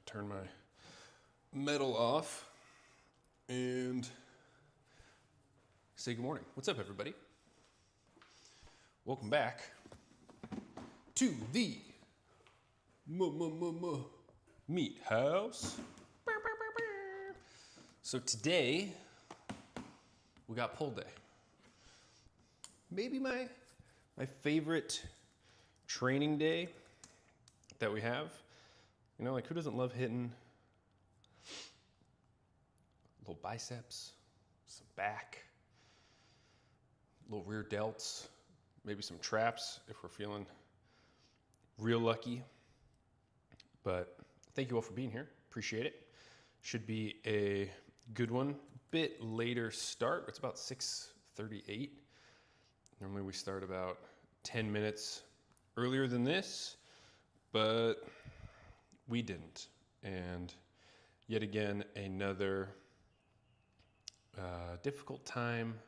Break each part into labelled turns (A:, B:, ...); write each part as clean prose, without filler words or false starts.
A: turn my metal off and say good morning. What's up, everybody? Welcome back to the MeatHaus. So today we got pull day. Maybe my favorite training day that we have. You know, like who doesn't love hitting little biceps, some back, little rear delts, maybe some traps if we're feeling real lucky. But thank you all for being here. Appreciate it. Should be a good one. Bit later start. It's about 6:38. Normally we start about 10 minutes earlier than this, but we didn't. And yet again, another difficult time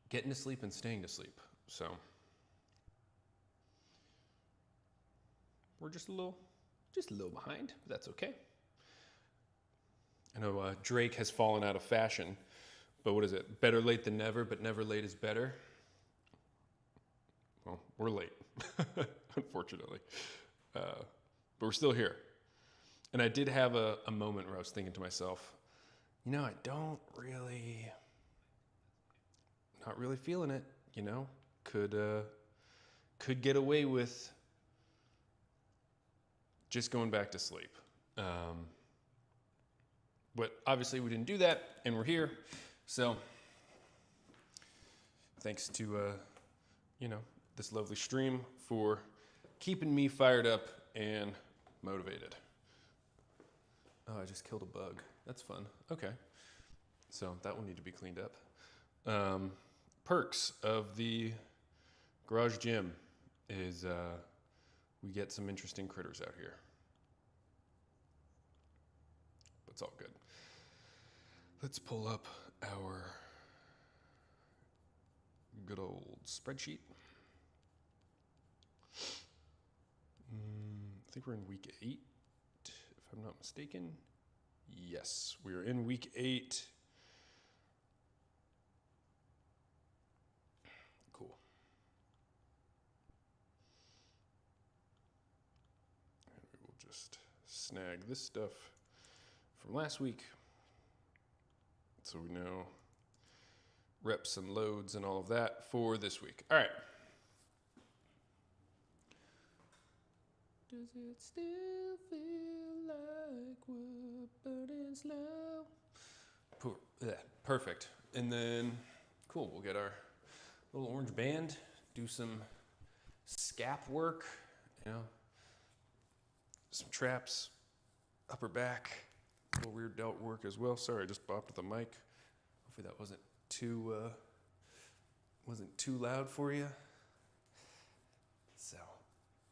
A: getting to sleep and staying to sleep. So we're just a little behind, but that's okay. I know Drake has fallen out of fashion, but what is it? Better late than never, but never late is better. Well, we're late, unfortunately, but we're still here. And I did have a moment where I was thinking to myself, you know, I not really feeling it, you know, could get away with just going back to sleep. But obviously we didn't do that, and we're here. So thanks to, you know, this lovely stream for keeping me fired up and motivated. Oh, I just killed a bug. That's fun. Okay. So that will need to be cleaned up. Perks of the garage gym is we get some interesting critters out here. But it's all good. Let's pull up our good old spreadsheet. I think we're in week 8, if I'm not mistaken. Yes, we are in week 8. Cool. And we will just snag this stuff from last week so we know reps and loads and all of that for this week. All right. Does it still feel like we're burning slow? Perfect. And then, cool, we'll get our little orange band, do some scap work, you know, some traps, upper back, little rear delt work as well. Sorry, I just bopped the mic. Hopefully that wasn't too loud for you. So,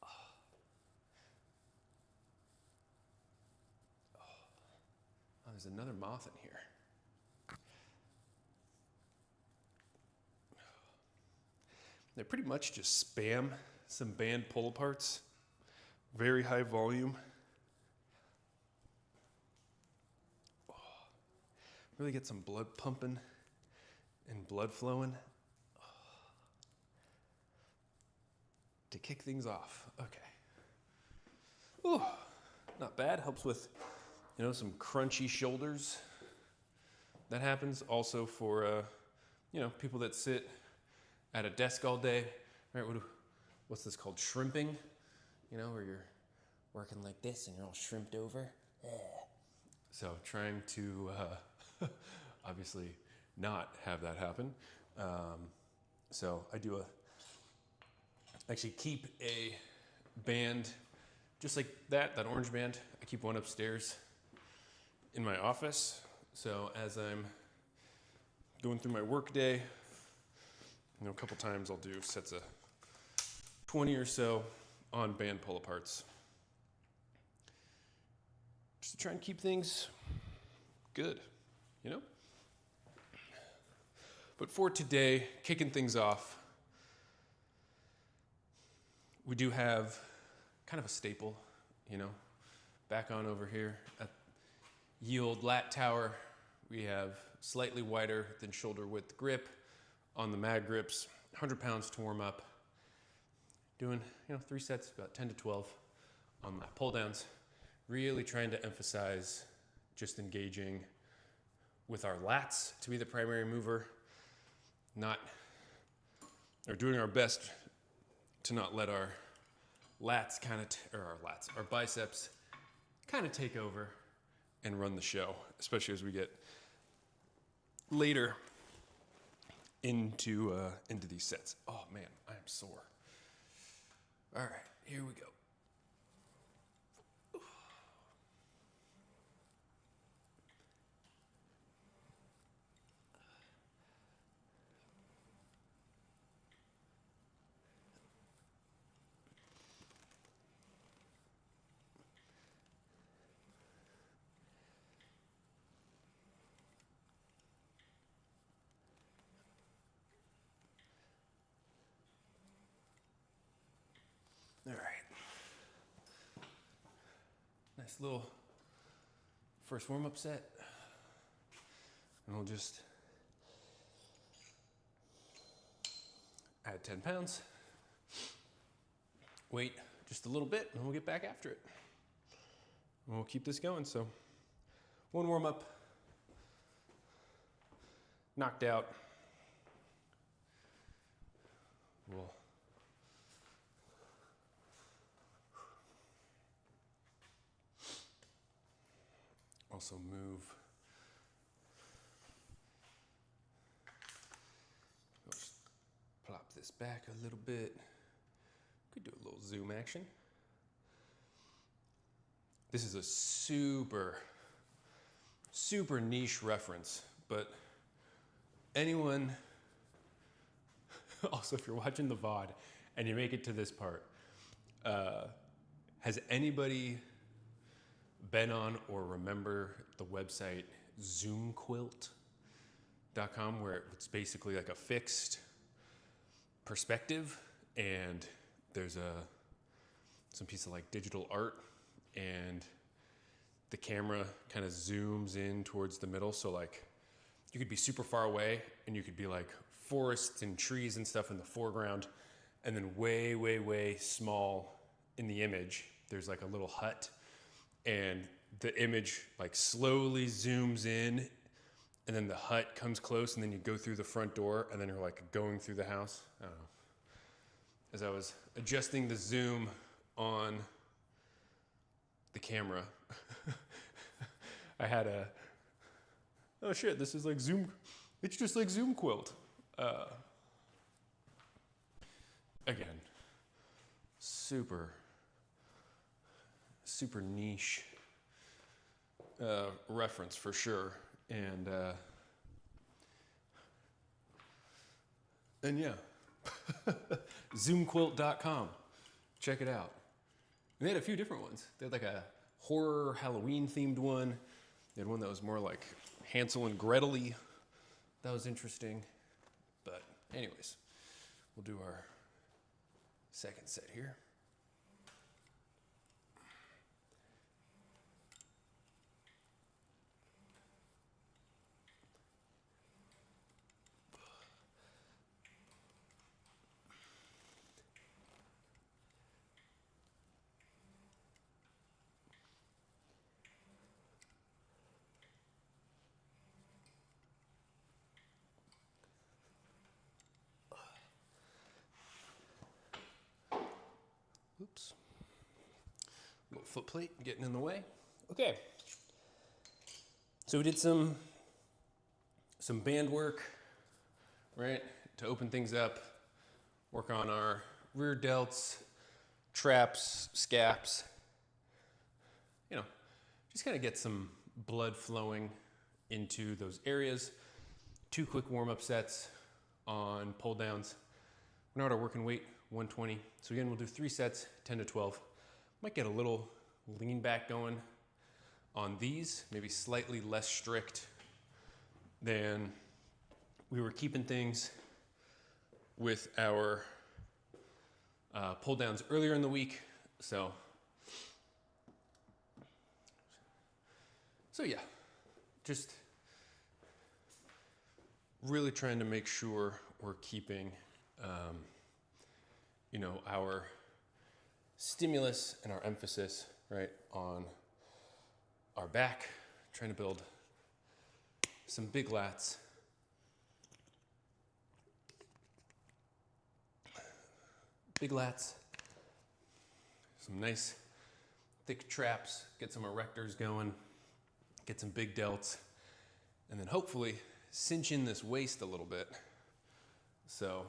A: oh, there's another moth in here. They pretty much just spam some band pull aparts, very high volume. Oh, really get some blood pumping and blood flowing. Oh. To kick things off, okay. Oh, not bad, helps with, you know, some crunchy shoulders. That happens also for, you know, people that sit at a desk all day, right? What's this called? Shrimping, you know, where you're working like this and you're all shrimped over. So trying to obviously not have that happen. So I do actually keep a band just like that orange band. I keep one upstairs in my office. So as I'm going through my work day, you know, a couple times I'll do sets of 20 or so on band pull aparts. Just to try and keep things good, you know? But for today, kicking things off, we do have kind of a staple, you know, Back on over here at Yield Lat Tower, we have slightly wider than shoulder width grip on the mag grips, 100 pounds to warm up. Doing, 3 sets, about 10 to 12 on lat pull downs. Really trying to emphasize just engaging with our lats to be the primary mover, doing our best to not let our lats our biceps kind of take over and run the show, especially as we get later into these sets. Oh man, I am sore. All right, here we go. All right. Nice little first warm-up set. And we'll just add 10 pounds. Wait just a little bit and we'll get back after it. And we'll keep this going. So 1 warm-up, knocked out. We'll also move. Let's plop this back a little bit. Could do a little zoom action. This is a super niche reference, but anyone, also if you're watching the VOD and you make it to this part, has anybody been on or remember the website zoomquilt.com, where it's basically like a fixed perspective and there's some piece of like digital art and the camera kind of zooms in towards the middle. So like you could be super far away and you could be like forests and trees and stuff in the foreground, and then way small in the image there's like a little hut, and the image like slowly zooms in, and then the hut comes close, and then you go through the front door, and then you're like going through the house. I don't know. As I was adjusting the zoom on the camera, I had oh shit, this is like Zoom. It's just like Zoom Quilt. Again, super niche reference for sure, and yeah, zoomquilt.com. Check it out. And they had a few different ones. They had like a horror Halloween themed one. They had one that was more like Hansel and Gretel-y. That was interesting. But anyways, we'll do our second set here. Oops. Little foot plate getting in the way. Okay. So we did some band work, right? To open things up, work on our rear delts, traps, scaps. Just kind of get some blood flowing into those areas. 2 quick warm-up sets on pull downs. We're now at our working weight, 120. So again, we'll do 3 sets, 10 to 12. Might get a little lean back going on these, maybe slightly less strict than we were keeping things with our pull downs earlier in the week. So So yeah, just really trying to make sure we're keeping, you know, our stimulus and our emphasis right on our back, trying to build some big lats. Big lats, some nice thick traps, get some erectors going, get some big delts, and then hopefully cinch in this waist a little bit so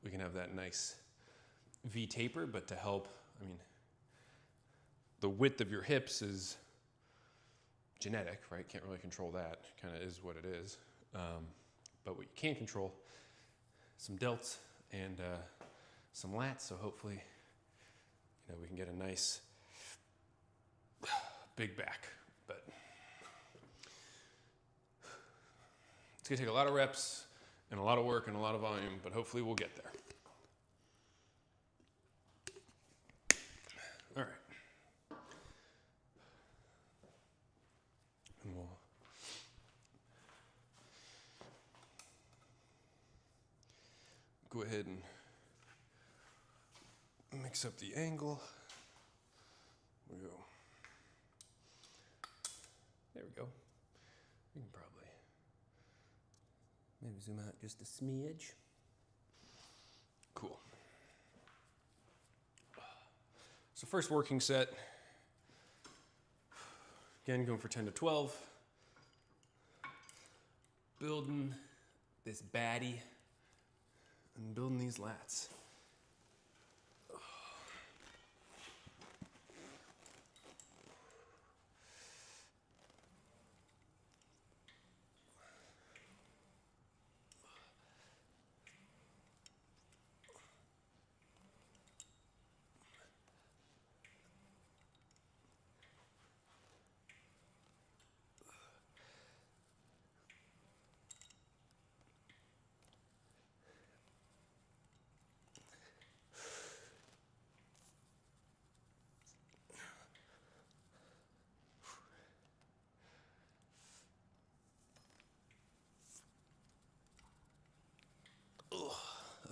A: we can have that nice V taper. But to help, I mean, the width of your hips is genetic, right? Can't really control that, kind of is what it is. But what you can control, some delts and some lats, so hopefully, you know, we can get a nice big back. But it's gonna take a lot of reps and a lot of work and a lot of volume, but hopefully we'll get there. All right. And we'll go ahead and mix up the angle. There we go. There we go. We can probably maybe zoom out just a smidge. Cool. So first working set, again, going for 10 to 12. Building this baddie and building these lats.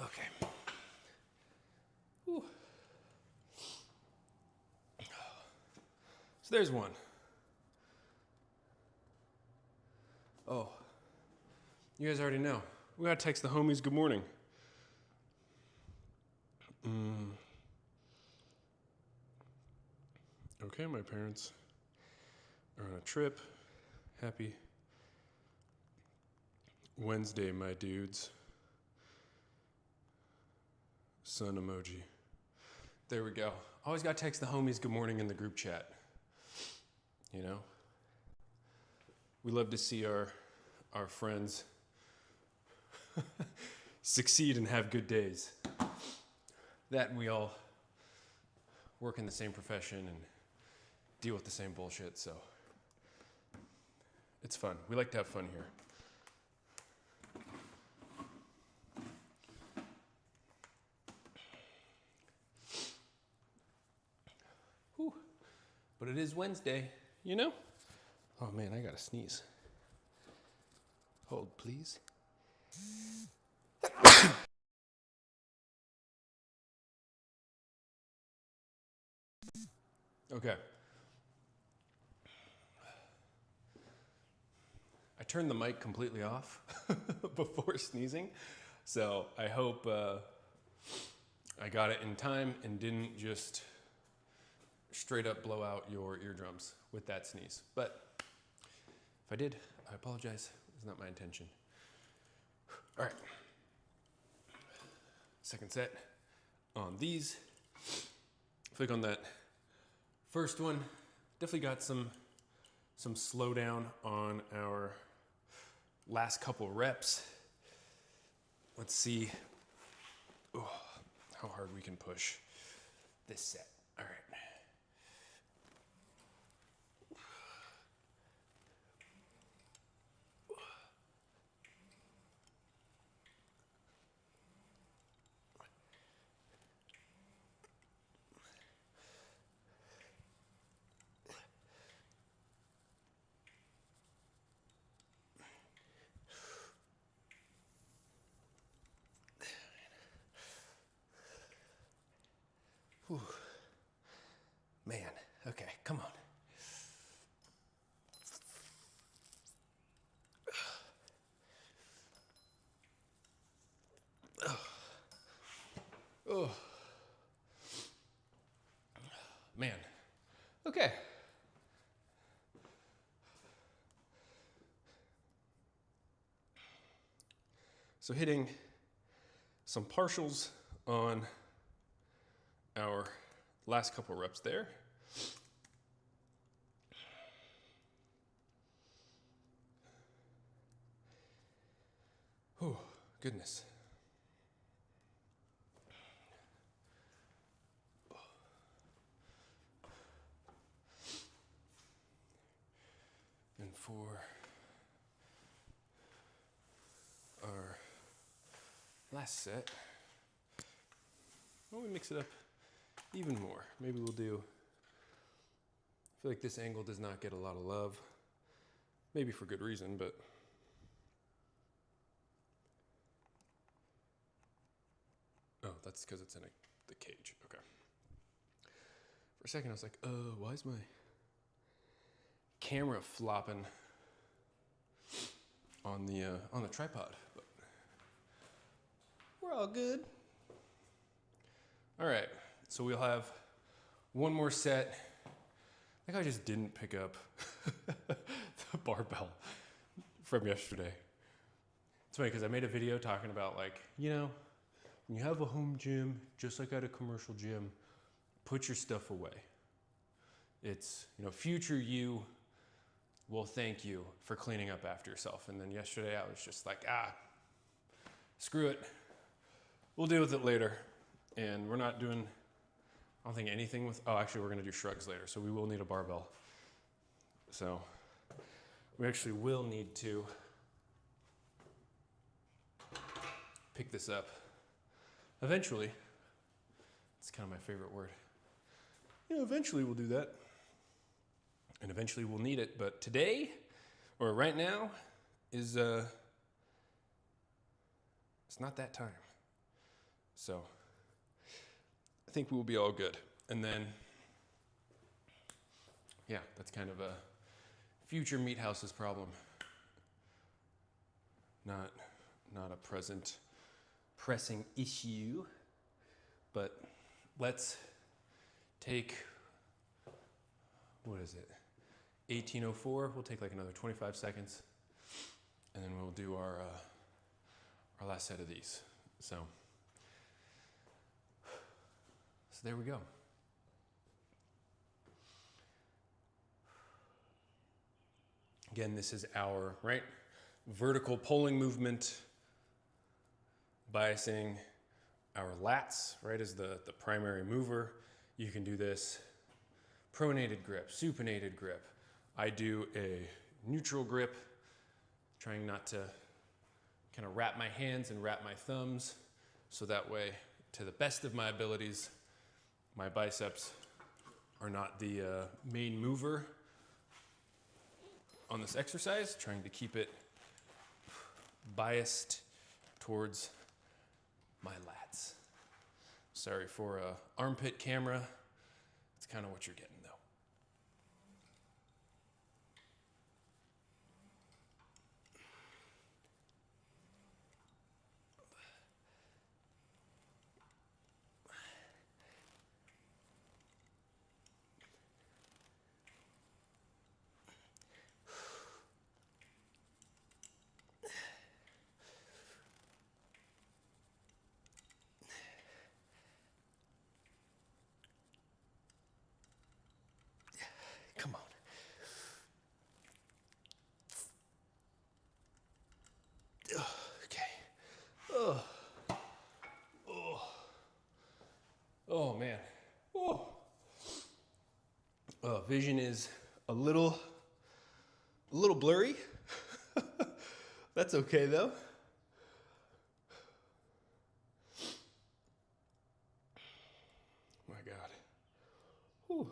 A: Okay. Whew. So there's one. Oh, you guys already know. We gotta text the homies good morning. Okay, my parents are on a trip. Happy Wednesday, my dudes. Sun emoji. There we go. Always gotta text the homies good morning in the group chat. You know? We love to see our friends succeed and have good days. That and we all work in the same profession and deal with the same bullshit, so it's fun. We like to have fun here. Whew. But it is Wednesday, you know? Oh man, I gotta sneeze. Hold, please. Okay. I turned the mic completely off before sneezing, so I hope I got it in time and didn't just straight up blow out your eardrums with that sneeze. But if I did, I apologize. It was not my intention. All right. Second set on these. Click on that first one. Definitely got some slowdown on our last couple reps. Let's see how hard we can push this set. All right. Whew. Man, okay, come on. Oh, man, okay. So hitting some partials on our last couple reps there. Oh, goodness. And for our last set, why don't we mix it up even more? Maybe we'll do, I feel like this angle does not get a lot of love. Maybe for good reason, but oh, that's because it's in the cage. Okay. For a second, I was like, why is my camera flopping on the tripod? But we're all good. All right, so we'll have one more set. I think I just didn't pick up the barbell from yesterday. It's funny because I made a video talking about, like, you know, when you have a home gym, just like at a commercial gym, put your stuff away. It's, you know, future you will thank you for cleaning up after yourself. And then yesterday I was just like, screw it. We'll deal with it later. And we're not doing, I don't think anything with, oh, actually we're gonna do shrugs later, so we will need a barbell. So we actually will need to pick this up eventually. It's kind of my favorite word. Yeah, eventually we'll do that. And eventually we'll need it, but today, or right now, is, it's not that time. So I think we'll be all good. And then, yeah, that's kind of a future MeatHaus's problem. Not a present pressing issue, but let's take, what is it? 1804, we'll take like another 25 seconds, and then we'll do our last set of these. So there we go. Again, this is our, right, vertical pulling movement, biasing our lats, right, as the primary mover. You can do this pronated grip, supinated grip. I do a neutral grip, trying not to kind of wrap my hands and wrap my thumbs, so that way, to the best of my abilities, my biceps are not the main mover on this exercise, trying to keep it biased towards my lats. Sorry for armpit camera. It's kind of what you're getting though. Come on. Okay. Oh man. Vision is a little blurry. That's okay though. My God. Whew.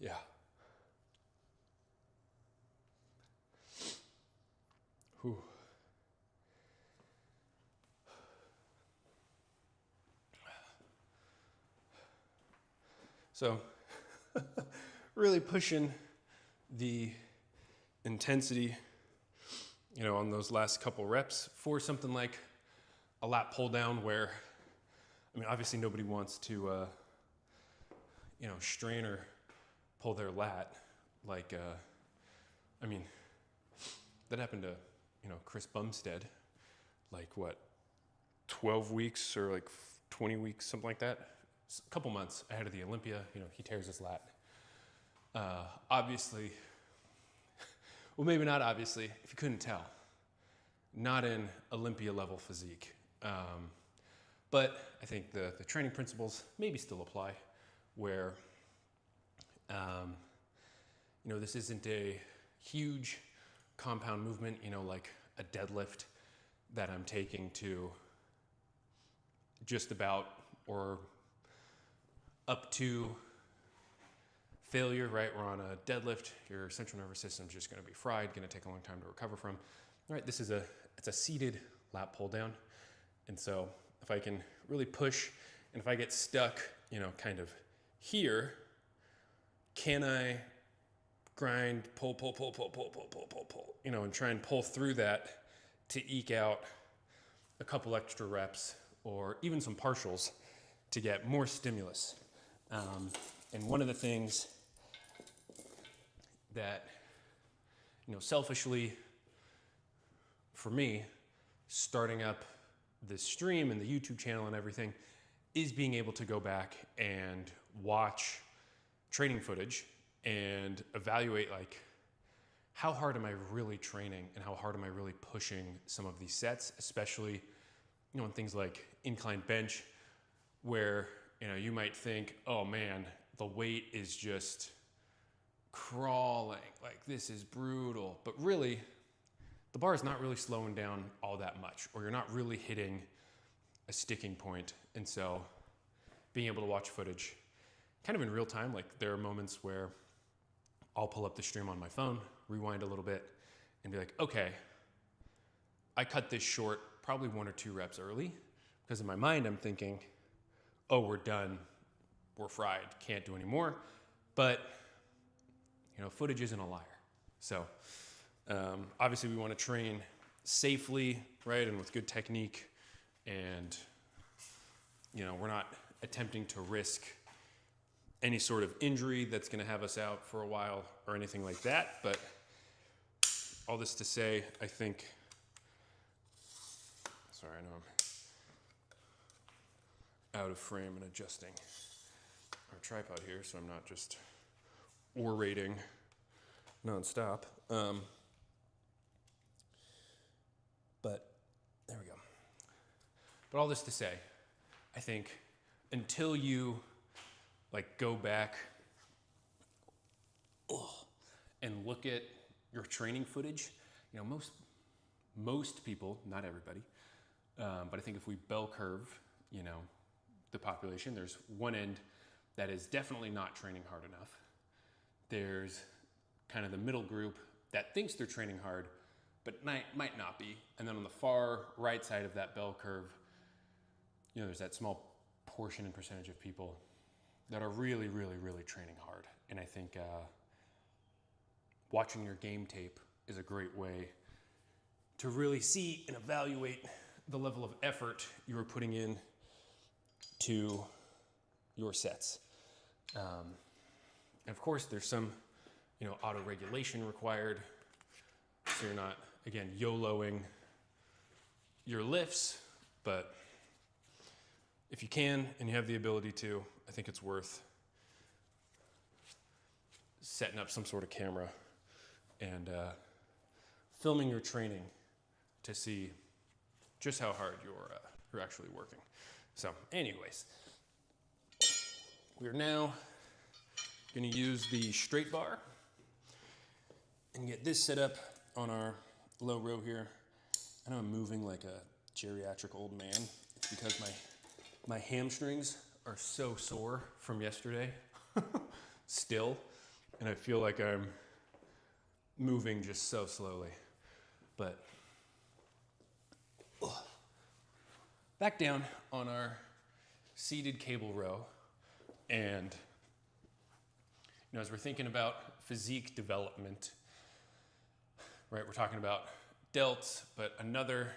A: Yeah. Whew. So really pushing the intensity, on those last couple reps for something like a lat pull down where, obviously nobody wants to, strain or pull their lat. Like, that happened to, Chris Bumstead, like what, 12 weeks or like 20 weeks, something like that. A couple months ahead of the Olympia, he tears his lat. Obviously, well, maybe not obviously, if you couldn't tell, not in Olympia level physique. But I think the training principles maybe still apply where, this isn't a huge compound movement, like a deadlift that I'm taking to just about or up to failure, right? We're on a deadlift, your central nervous system's just gonna be fried, gonna take a long time to recover from. All right, it's a seated lat pull down. And so if I can really push, and if I get stuck, kind of here, can I grind, pull, and try and pull through that to eke out a couple extra reps or even some partials to get more stimulus. And one of the things that, selfishly for me, starting up this stream and the YouTube channel and everything, is being able to go back and watch training footage and evaluate like, how hard am I really training and how hard am I really pushing some of these sets, especially, in things like incline bench where, you might think, oh man, the weight is just crawling, like this is brutal. But really, the bar is not really slowing down all that much, or you're not really hitting a sticking point. And so being able to watch footage kind of in real time, like there are moments where I'll pull up the stream on my phone, rewind a little bit, and be like, okay, I cut this short probably 1 or 2 reps early, because in my mind I'm thinking, oh, we're done, we're fried, can't do any more. But, footage isn't a liar. So obviously we want to train safely, right, and with good technique, and, we're not attempting to risk any sort of injury that's going to have us out for a while or anything like that. But all this to say, I think, sorry, I know I'm out of frame and adjusting our tripod here, so I'm not just orating nonstop. But there we go. But all this to say, I think until you go back and look at your training footage, most people, not everybody, but I think if we bell curve, the population, there's one end that is definitely not training hard enough. There's kind of the middle group that thinks they're training hard, but might not be. And then on the far right side of that bell curve, there's that small portion and percentage of people that are really, really, really training hard. And I think watching your game tape is a great way to really see and evaluate the level of effort you are putting in to your sets. And of course, there's some, auto-regulation required, so you're not, again, YOLOing your lifts, but if you can and you have the ability to, I think it's worth setting up some sort of camera and filming your training to see just how hard you're actually working. So anyways, we're now going to use the straight bar and get this set up on our low row here. I know I'm moving like a geriatric old man. It's because my hamstrings are so sore from yesterday still, and I feel like I'm moving just so slowly. But back down on our seated cable row, and know, as we're thinking about physique development, right, we're talking about delts, but another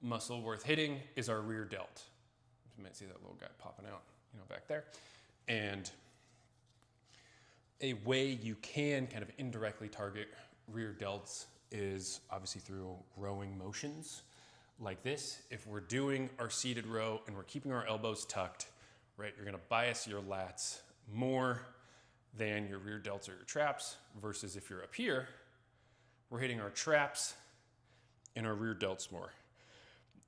A: muscle worth hitting is our rear delt. You might see that little guy popping out, you know, back there. And a way you can kind of indirectly target rear delts is obviously through rowing motions like this. If we're doing our seated row and we're keeping our elbows tucked, right, you're gonna bias your lats more than your rear delts or your traps, versus if you're up here, we're hitting our traps and our rear delts more.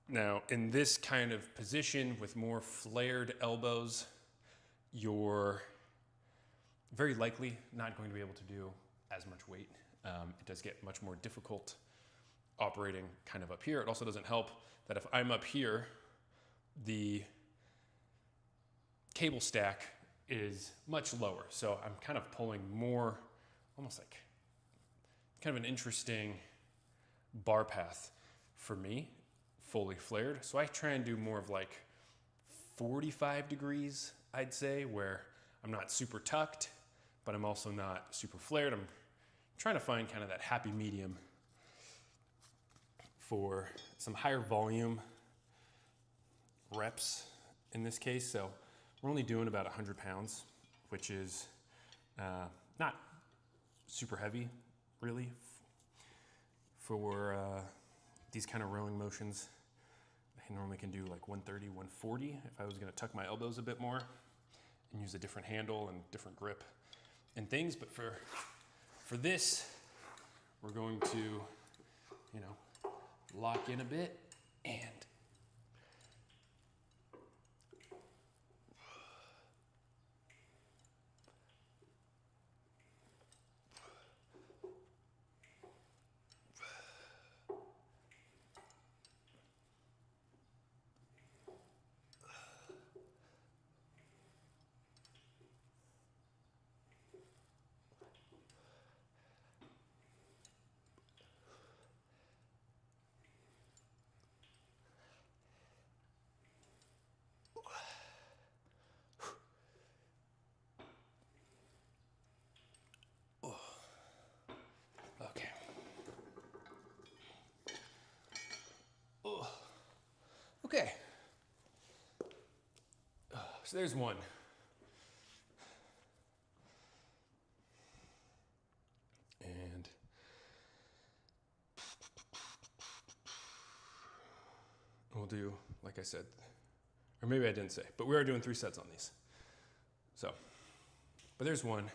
A: Now, in this kind of position with more flared elbows, you're very likely not going to be able to do as much weight. It does get much more difficult operating kind of up here. It also doesn't help that if I'm up here, the cable stack is much lower. So I'm kind of pulling more, almost like kind of an interesting bar path for me, fully flared. So I try and do more of like 45 degrees, I'd say, where I'm not super tucked, but I'm also not super flared. I'm trying to find kind of that happy medium for some higher volume reps in this case. So we're only doing about 100 pounds, which is not super heavy, really, for these kind of rowing motions. I normally can do like 130, 140 if I was gonna tuck my elbows a bit more and use a different handle and different grip and things. But for this, we're going to, you know, lock in a bit and okay. So there's one. And we'll do, like I said, or maybe I didn't say, but we are doing 3 sets on these. So, but there's one,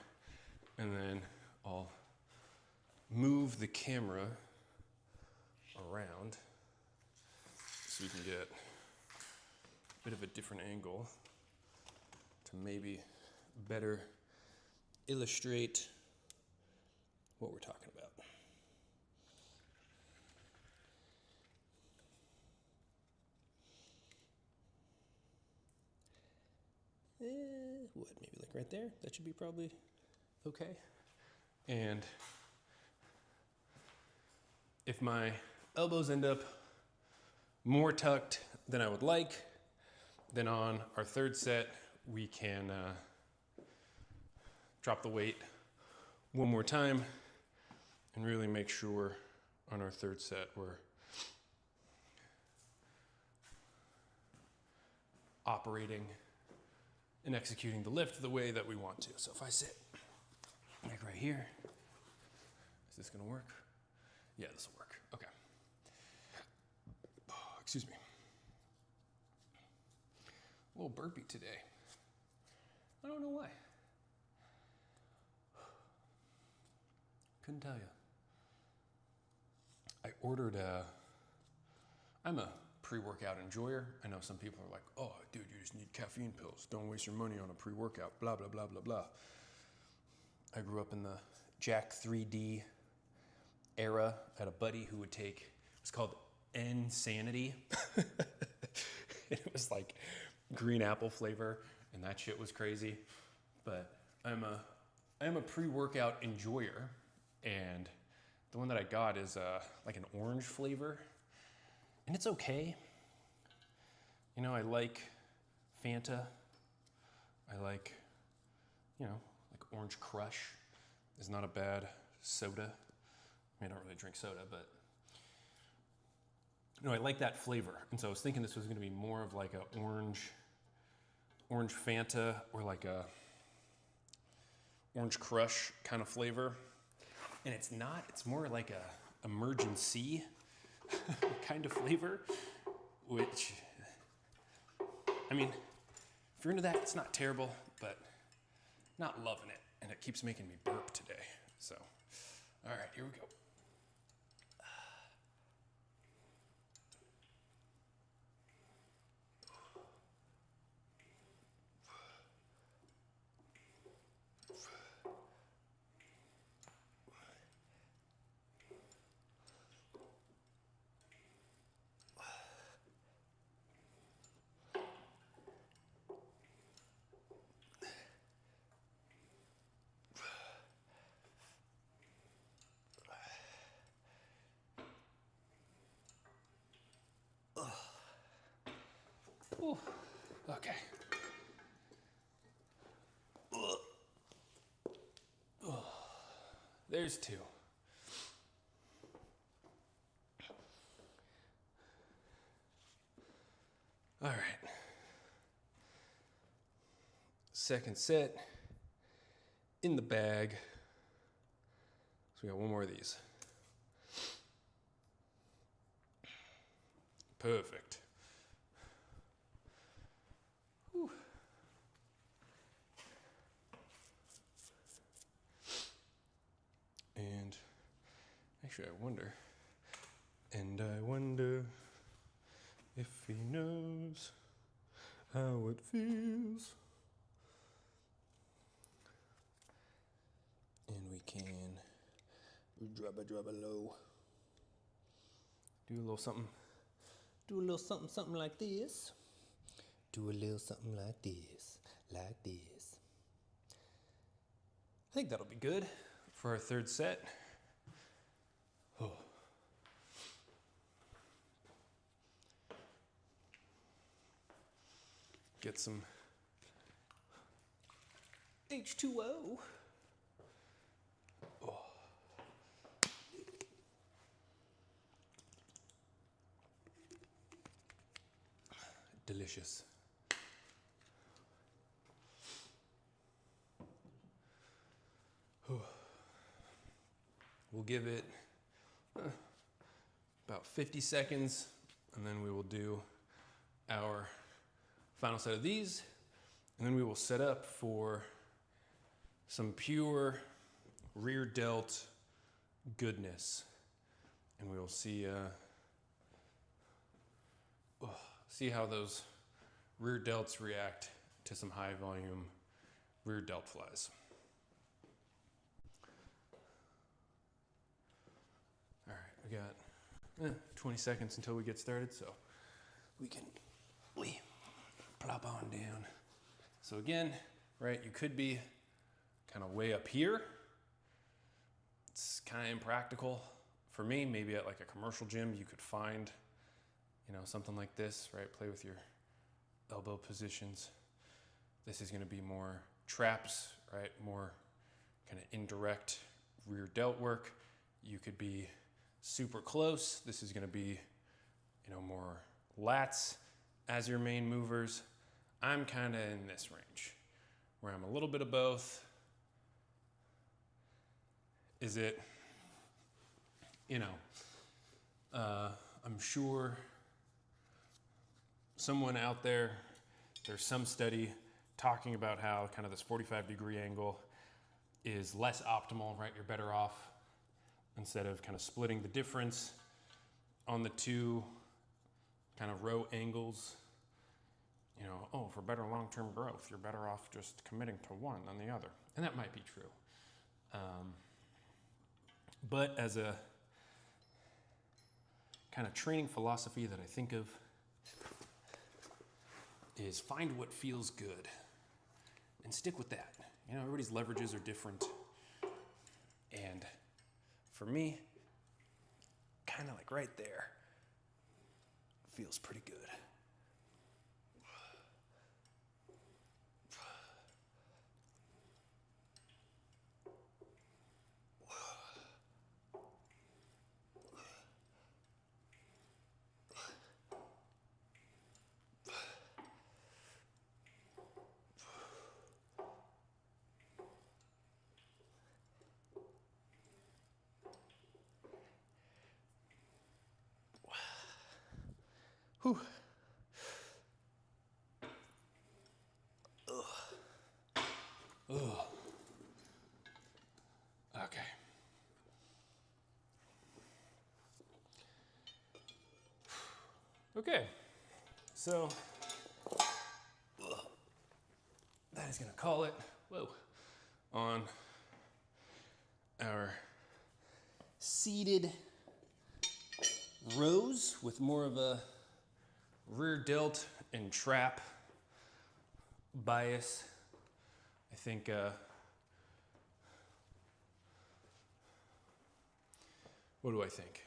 A: and then I'll move the camera around so you can get a bit of a different angle to maybe better illustrate what we're talking about. What, maybe like right there? That should be probably okay. And if my elbows end up more tucked than I would like, then on our 3rd set, we can drop the weight one more time and really make sure on our 3rd set we're operating and executing the lift the way that we want to. So if I sit like right here, is this gonna work? Yeah, this will work, okay. Oh, excuse me. A little burpy today. I don't know why. Couldn't tell you. I ordered I'm a pre-workout enjoyer. I know some people are like, oh, dude, you just need caffeine pills. Don't waste your money on a pre-workout, blah, blah, blah, blah, blah. I grew up in the Jack 3D era. I had a buddy who would take, it was called Insanity. It was like green apple flavor, and that shit was crazy. But I'm a pre-workout enjoyer, and the one that I got is like an orange flavor, and it's okay. You know, I like Fanta. I like, you know, like Orange Crush is not a bad soda. I don't really drink soda, but no, I like that flavor. And so I was thinking this was gonna be more of like a orange Fanta or like a Orange Crush kind of flavor. And it's not, it's more like a emergency kind of flavor, which, I mean, if you're into that, it's not terrible, but not loving it. And it keeps making me burp today. So, all right, here we go. Ooh, okay. There's two. All right. Second set in the bag. So we got one more of these. Perfect. Whew. And actually, I wonder if he knows how it feels. And we can drop a low. Do a little something. Do a little something like this. Do a little something like this. Like this. I think that'll be good for our third set. Oh. Get some H2O. Oh. Delicious. We'll give it about 50 seconds, and then we will do our final set of these, and then we will set up for some pure rear delt goodness, and we will see see how those rear delts react to some high volume rear delt flies. All right, we got 20 seconds until we get started, so we plop on down. So again, right, you could be kind of way up here. It's kind of impractical for me. Maybe at like a commercial gym, you could find, you know, something like this, right? Play with your elbow positions. This is gonna be more traps, right? More kind of indirect rear delt work. You could be super close. This is gonna be, you know, more lats as your main movers. I'm kind of in this range where I'm a little bit of both. Is it, you know, I'm sure someone out there, there's some study talking about how kind of this 45-degree angle is less optimal, right? You're better off instead of kind of splitting the difference on the two kind of row angles. You know, oh, for better long-term growth, you're better off just committing to one than the other. And that might be true. But as a kind of training philosophy that I think of is find what feels good and stick with that. You know, everybody's leverages are different. And for me, kind of like right there, feels pretty good. Whew. Ugh. Okay. Okay, so that is going to call it, whoa, on our seated rows with more of a rear delt and trap bias. I think what do I think?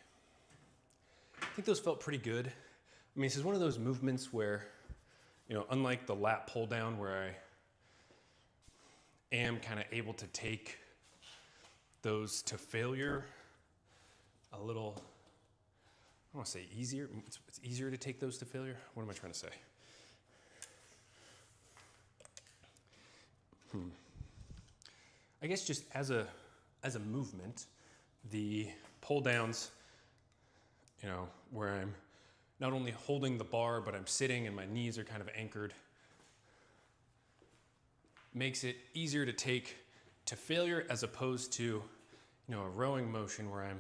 A: I think those felt pretty good. I mean, this is one of those movements where, you know, unlike the lat pull down where I am kind of able to take those to failure a little, I don't want to say easier. It's easier to take those to failure. What am I trying to say? I guess just as a movement, the pull downs, you know, where I'm not only holding the bar, but I'm sitting and my knees are kind of anchored, makes it easier to take to failure as opposed to, you know, a rowing motion where I'm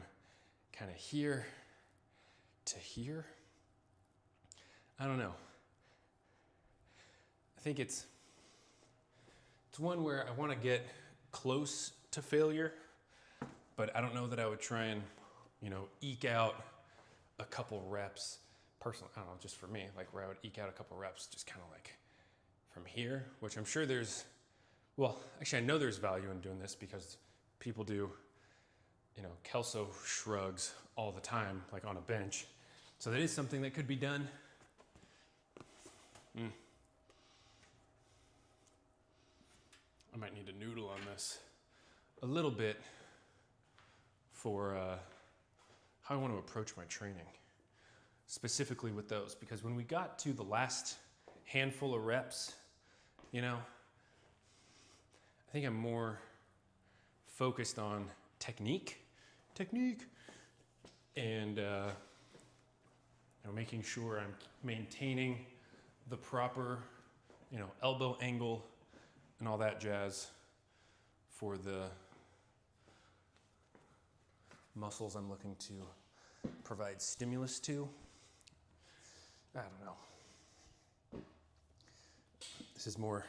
A: kind of here to here. I don't know. I think it's one where I want to get close to failure, but I don't know that I would try and, you know, eke out a couple reps. Personally, I don't know, just for me, like where I would eke out a couple reps, just kind of like from here, which I'm sure there's, well, actually I know there's value in doing this because people do, you know, Kelso shrugs all the time, like on a bench. So that is something that could be done. I might need to noodle on this a little bit for how I want to approach my training. Specifically with those, because when we got to the last handful of reps, you know, I think I'm more focused on technique, and you know, making sure I'm maintaining the proper, you know, elbow angle and all that jazz for the muscles I'm looking to provide stimulus to. I don't know. This is more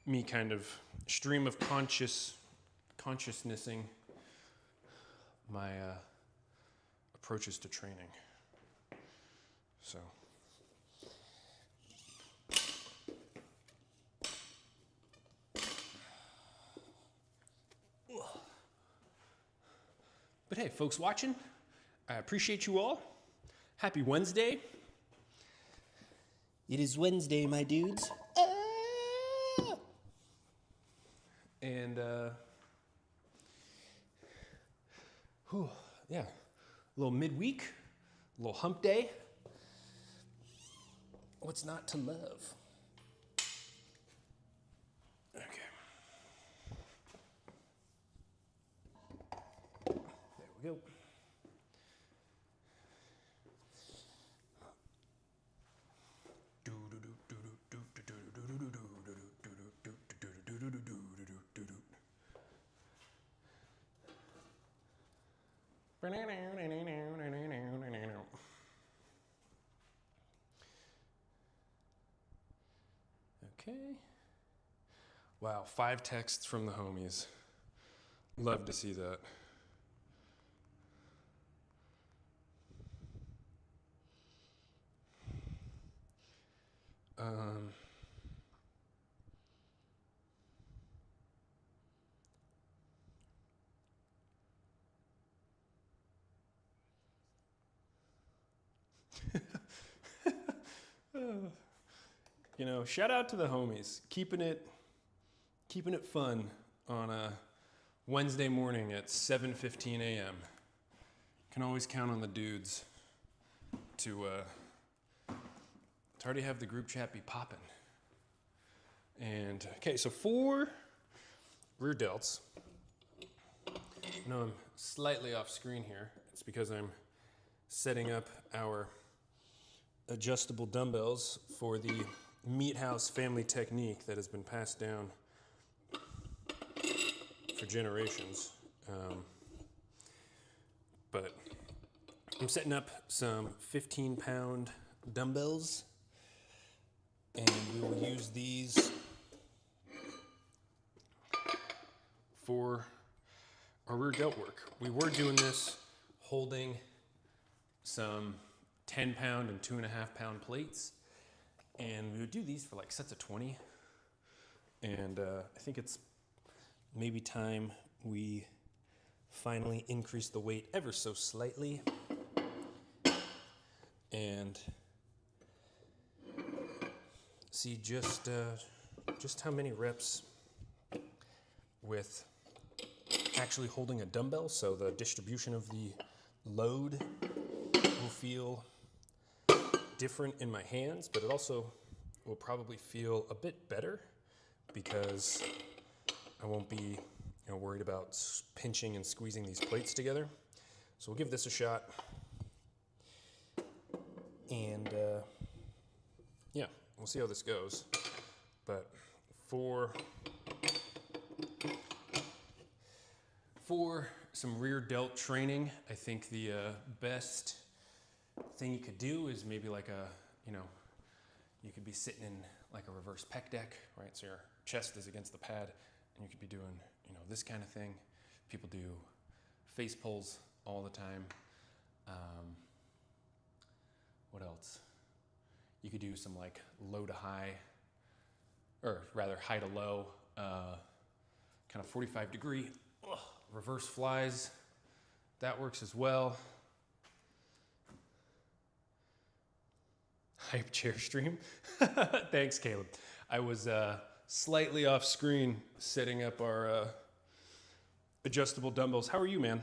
A: me kind of stream of consciousnessing my approaches to training. So. But hey, folks watching, I appreciate you all. Happy Wednesday.
B: It is Wednesday, my dudes.
A: And, yeah, a little midweek, a little hump day. What's not to love? Okay. There we go. Okay. Wow, 5 texts from the homies. Love to see that. You know, shout out to the homies, keeping it fun on a Wednesday morning at 7:15 a.m. Can always count on the dudes to already have the group chat be popping. And okay, so 4 rear delts. I know I'm slightly off screen here. It's because I'm setting up our adjustable dumbbells for the MeatHaus family technique that has been passed down for generations. But I'm setting up some 15-pound dumbbells, and we will use these for our rear delt work. We were doing this holding some 10-pound and 2.5-pound plates, and we would do these for like sets of 20. And I think it's maybe time we finally increase the weight ever so slightly and see just how many reps with actually holding a dumbbell, so the distribution of the load will feel different in my hands, but it also will probably feel a bit better because I won't be worried about pinching and squeezing these plates together. So we'll give this a shot, and yeah, we'll see how this goes. But for some rear delt training, I think the best thing you could do is maybe like you could be sitting in like a reverse pec deck, right? So your chest is against the pad, and you could be doing, this kind of thing. People do face pulls all the time. What else? You could do some like low to high, or rather high to low, kind of 45-degree reverse flies. That works as well. Hype chair stream. Thanks, Caleb. I was slightly off screen setting up our adjustable dumbbells. How are you, man?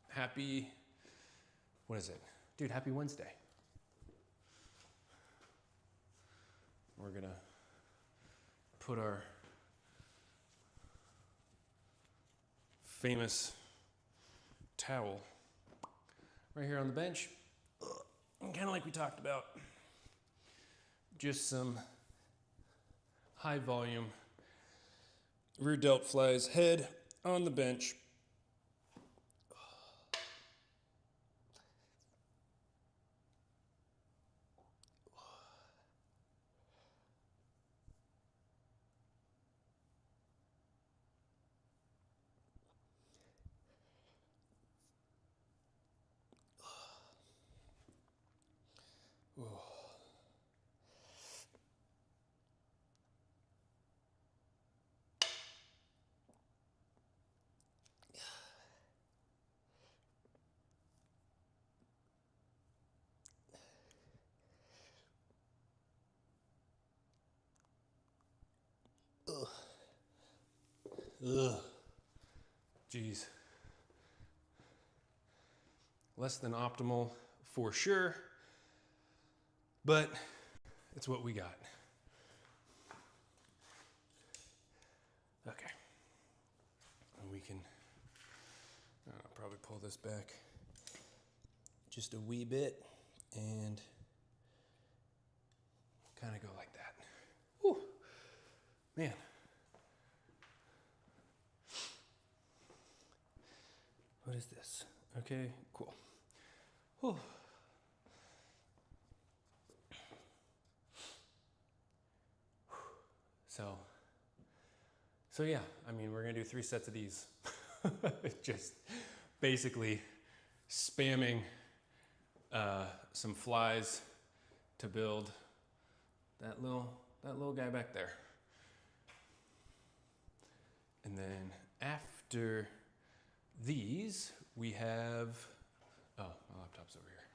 A: Happy, what is it? Dude, happy Wednesday. We're gonna put our famous towel right here on the bench. Kind of like we talked about. Just some high volume rear delt flies, head on the bench. Ugh. Jeez. Less than optimal for sure, but it's what we got. Okay. And we can probably pull this back just a wee bit and kind of go like that. Whew. Man. What is this? Okay, cool. Whew. So yeah, I mean, we're gonna do 3 sets of these. Just basically spamming some flies to build that little guy back there. And then after these, we have, oh, my laptop's over here.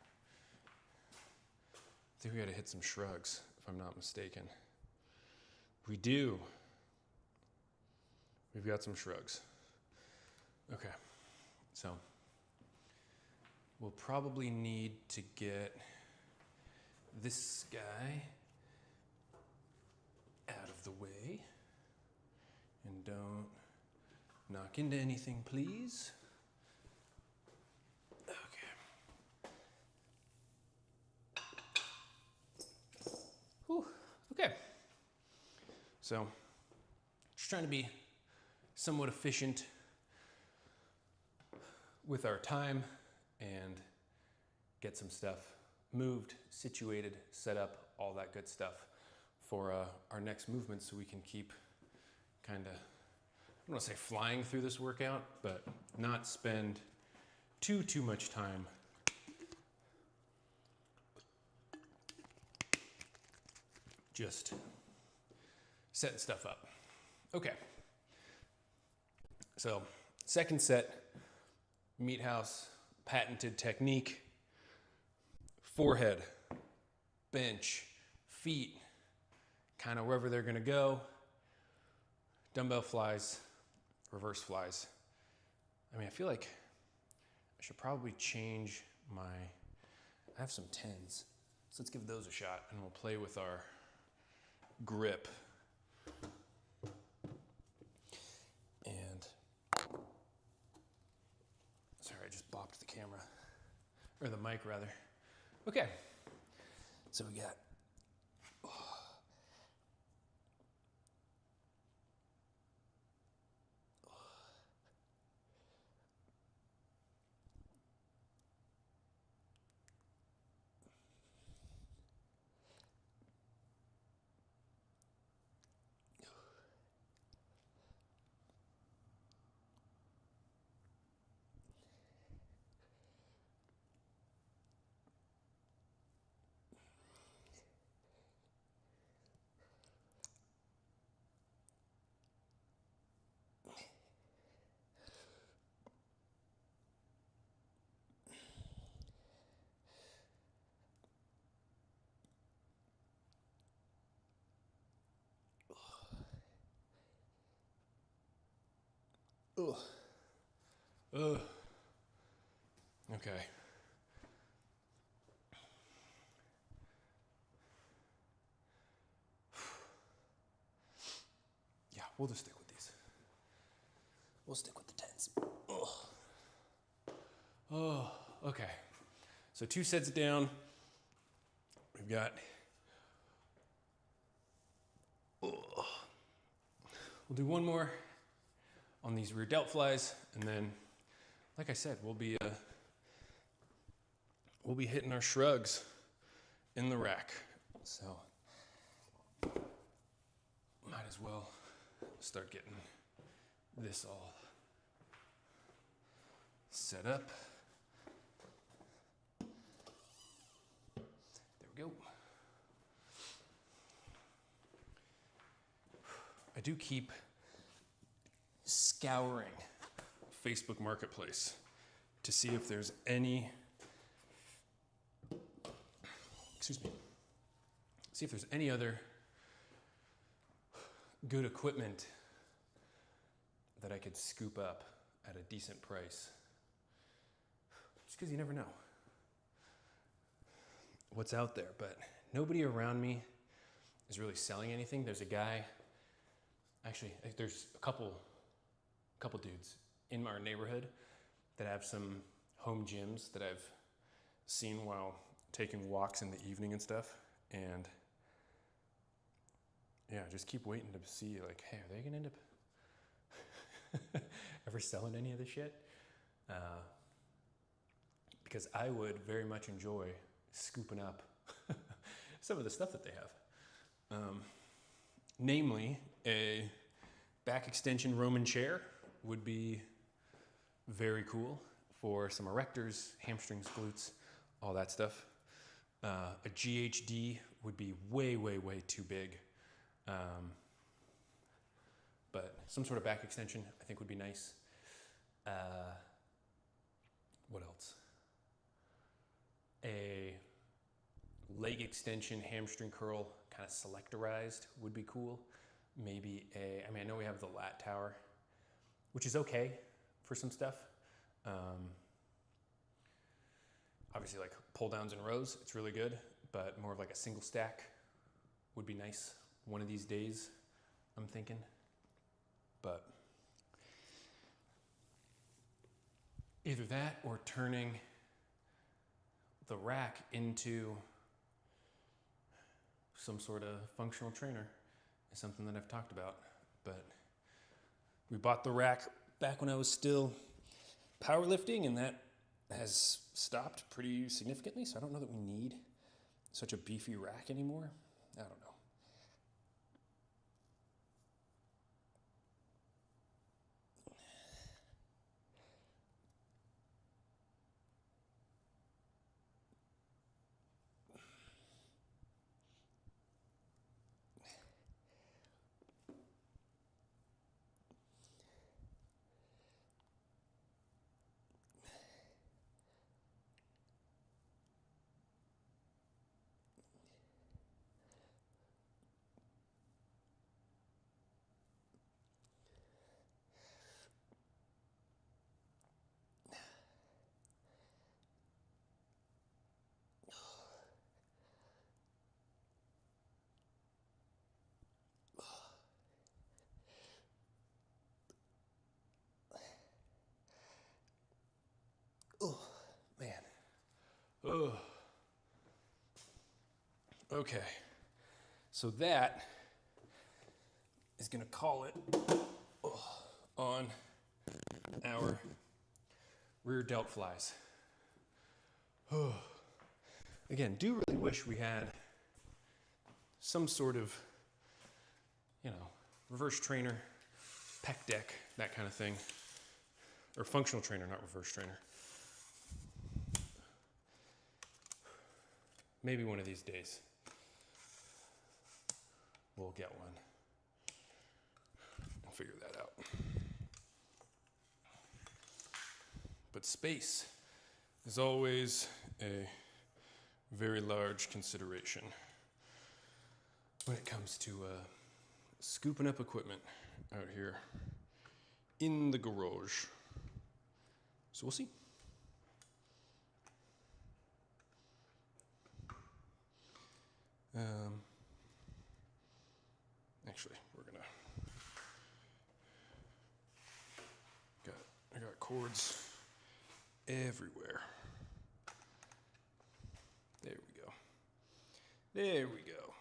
A: I think we gotta hit some shrugs, if I'm not mistaken. We do. We've got some shrugs. Okay, so we'll probably need to get this guy out of the way. And don't knock into anything, please. Okay. So just trying to be somewhat efficient with our time and get some stuff moved, situated, set up, all that good stuff for our next movement so we can keep kind of, I don't want to say flying through this workout, but not spend too much time just setting stuff up. Okay. So, second set, MeatHaus patented technique, forehead, bench, feet, kind of wherever they're gonna go, dumbbell flies, reverse flies. I mean, I feel like I should probably change I have some 10s, so let's give those a shot and we'll play with our grip. And, sorry, I just bopped the camera, or the mic rather. Okay, so we got, okay. Yeah, we'll just stick with these. We'll stick with the 10s. Oh, okay. So 2 sets down. We've got, we'll do one more on these rear delt flies, and then, like I said, we'll be hitting our shrugs in the rack. So might as well start getting this all set up. There we go. I do keep scouring Facebook Marketplace to see if there's any, see if there's any other good equipment that I could scoop up at a decent price. Just because you never know what's out there, but nobody around me is really selling anything. There's a guy, actually, there's a couple dudes in our neighborhood that have some home gyms that I've seen while taking walks in the evening and stuff. And yeah, just keep waiting to see, like, hey, are they gonna end up ever selling any of this shit? Because I would very much enjoy scooping up some of the stuff that they have. Namely, a back extension Roman chair would be very cool for some erectors, hamstrings, glutes, all that stuff. A GHD would be way too big. But some sort of back extension I think would be nice. What else? A leg extension, hamstring curl, kind of selectorized would be cool. Maybe I mean, I know we have the lat tower, which is okay for some stuff. Obviously, like pull downs and rows, it's really good, but more of like a single stack would be nice one of these days, I'm thinking. But either that or turning the rack into some sort of functional trainer is something that I've talked about, but we bought the rack back when I was still powerlifting, and that has stopped pretty significantly, so I don't know that we need such a beefy rack anymore. I don't know. Oh, man. Oh. Okay. So that is going to call it on our rear delt flies. Oh. Again, do really wish we had some sort of, reverse trainer, pec deck, that kind of thing. Or functional trainer, not reverse trainer. Maybe one of these days we'll get one. I'll figure that out. But space is always a very large consideration when it comes to scooping up equipment out here in the garage. So we'll see. Actually, I got cords everywhere. There we go. There we go.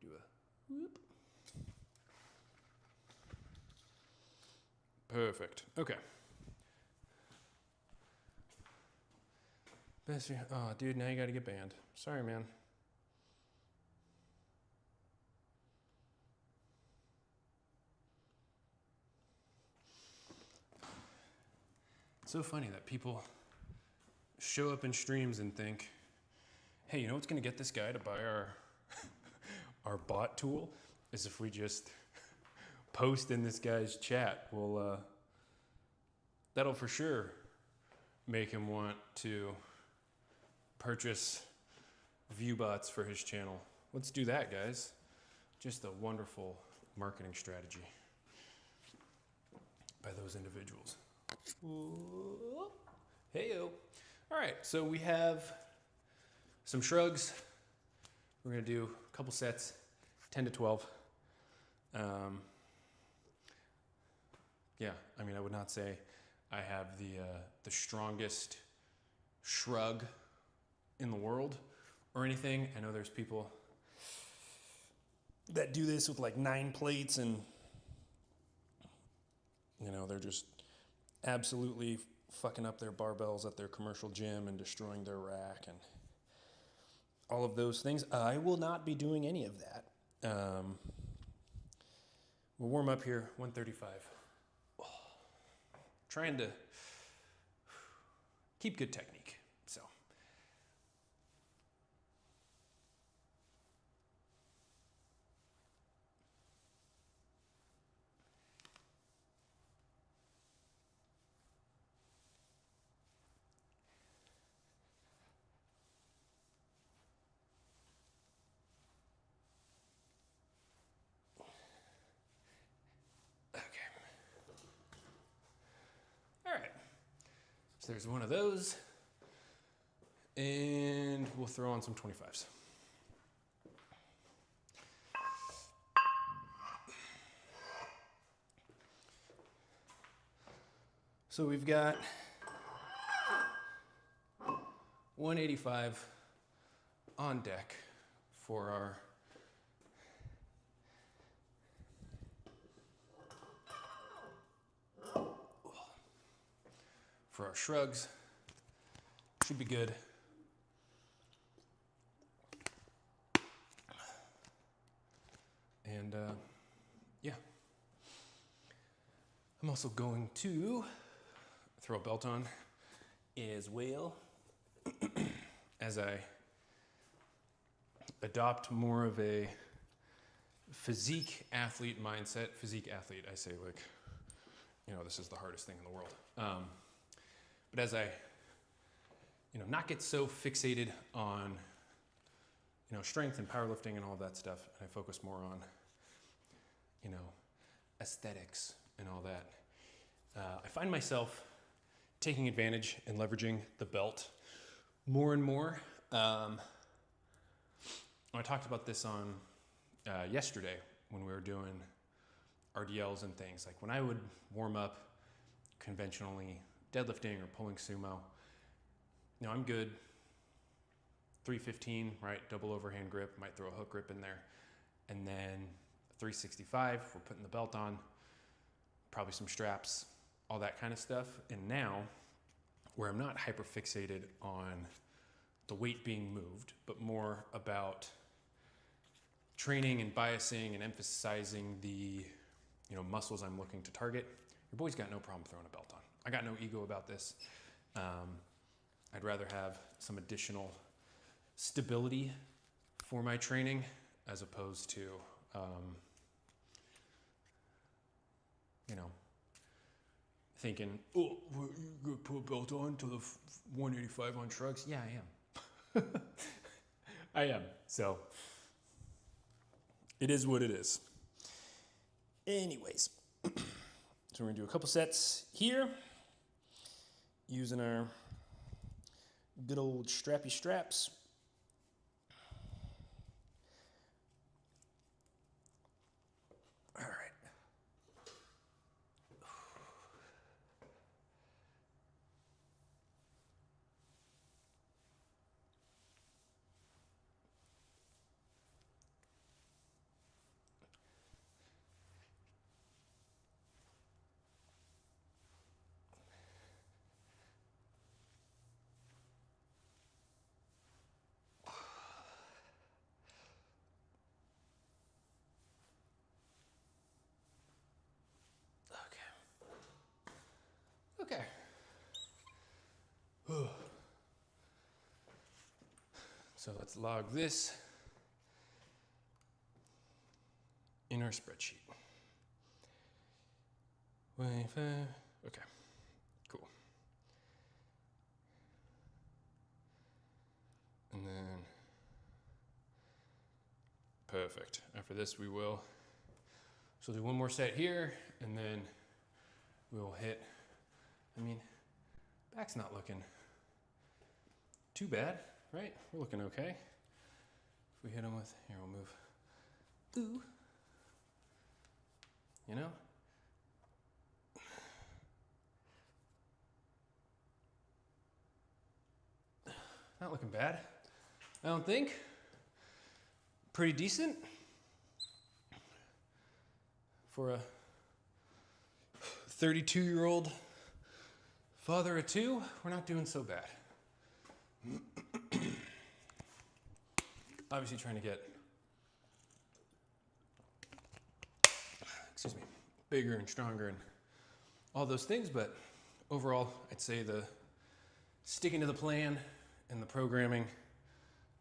A: Do a whoop. Perfect. Okay. Oh, dude, now you gotta get banned. Sorry, man. It's so funny that people show up in streams and think, hey, you know what's gonna get this guy to buy our bot tool is if we just post in this guy's chat. Well, that'll for sure make him want to purchase view bots for his channel. Let's do that, guys. Just a wonderful marketing strategy by those individuals. Hey-o. All right, so we have some shrugs. We're gonna do a couple sets, 10 to 12. Yeah, I mean, I would not say I have the strongest shrug in the world or anything. I know there's people that do this with like 9 plates and, they're just absolutely fucking up their barbells at their commercial gym and destroying their rack and all of those things. I will not be doing any of that. We'll warm up here, 135. Trying to keep good technique, so. So there's one of those, and we'll throw on some 25s. So we've got 185 on deck for our our shrugs. Should be good. And yeah. I'm also going to throw a belt on as well as I adopt more of a physique athlete mindset. Physique athlete, I say like, you know, this is the hardest thing in the world. But as I, you know, not get so fixated on, you know, strength and powerlifting and all of that stuff, and I focus more on, you know, aesthetics and all that. I find myself taking advantage and leveraging the belt more and more. I talked about this on yesterday when we were doing RDLs and things. Like when I would warm up conventionally deadlifting or pulling sumo, you know, I'm good 315, right? Double overhand grip, might throw a hook grip in there. And then 365, we're putting the belt on, probably some straps, all that kind of stuff. And now, where I'm not hyper fixated on the weight being moved, but more about training and biasing and emphasizing the, you know, muscles I'm looking to target, your boy's got no problem throwing a belt on. I got no ego about this. I'd rather have some additional stability for my training as opposed to, you know, thinking, oh, you're gonna put a belt on to the 185 on shrugs? Yeah, I am. I am. So it is what it is. Anyways, so we're gonna do a couple sets here using our good old strappy straps. All right. Okay. So let's log this in our spreadsheet. Okay, cool. And then, perfect. After this we will, so we'll do one more set here and then we'll hit, I mean, back's not looking too bad, right? We're looking okay. If we hit them with, here we'll move, ooh, you know? Not looking bad, I don't think. Pretty decent for a 32-year-old father of two. We're not doing so bad. Obviously trying to get, excuse me, bigger and stronger and all those things, but overall, I'd say the sticking to the plan and the programming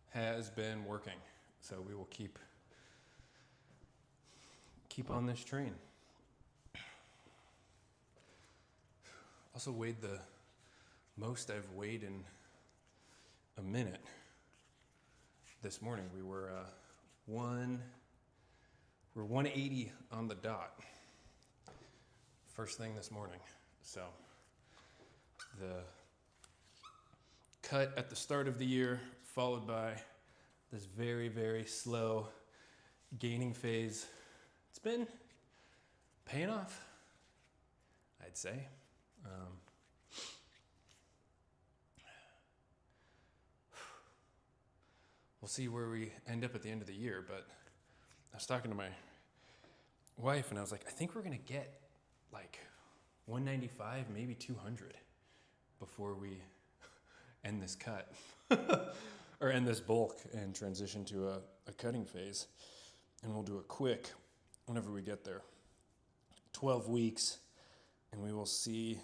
A: has been working. So we will keep on this train. Also weighed the most I've weighed in a minute this morning. We were 180 on the dot first thing this morning. So the cut at the start of the year followed by this very, very slow gaining phase. It's been paying off, I'd say. We'll see where we end up at the end of the year, but I was talking to my wife and I was like, I think we're gonna get like 195, maybe 200 before we end this cut or end this bulk and transition to a cutting phase. And we'll do it quick whenever we get there. 12 weeks, and we will see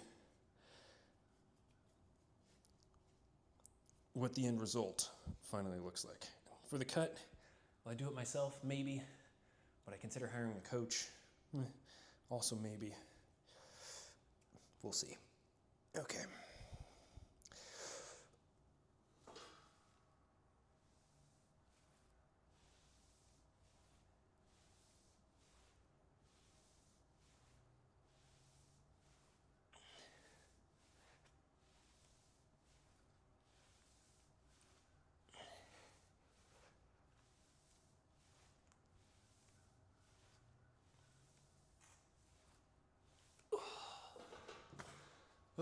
A: what the end result finally looks like. For the cut, will I do it myself? Maybe. Would I consider hiring a coach? Also maybe. We'll see. Okay.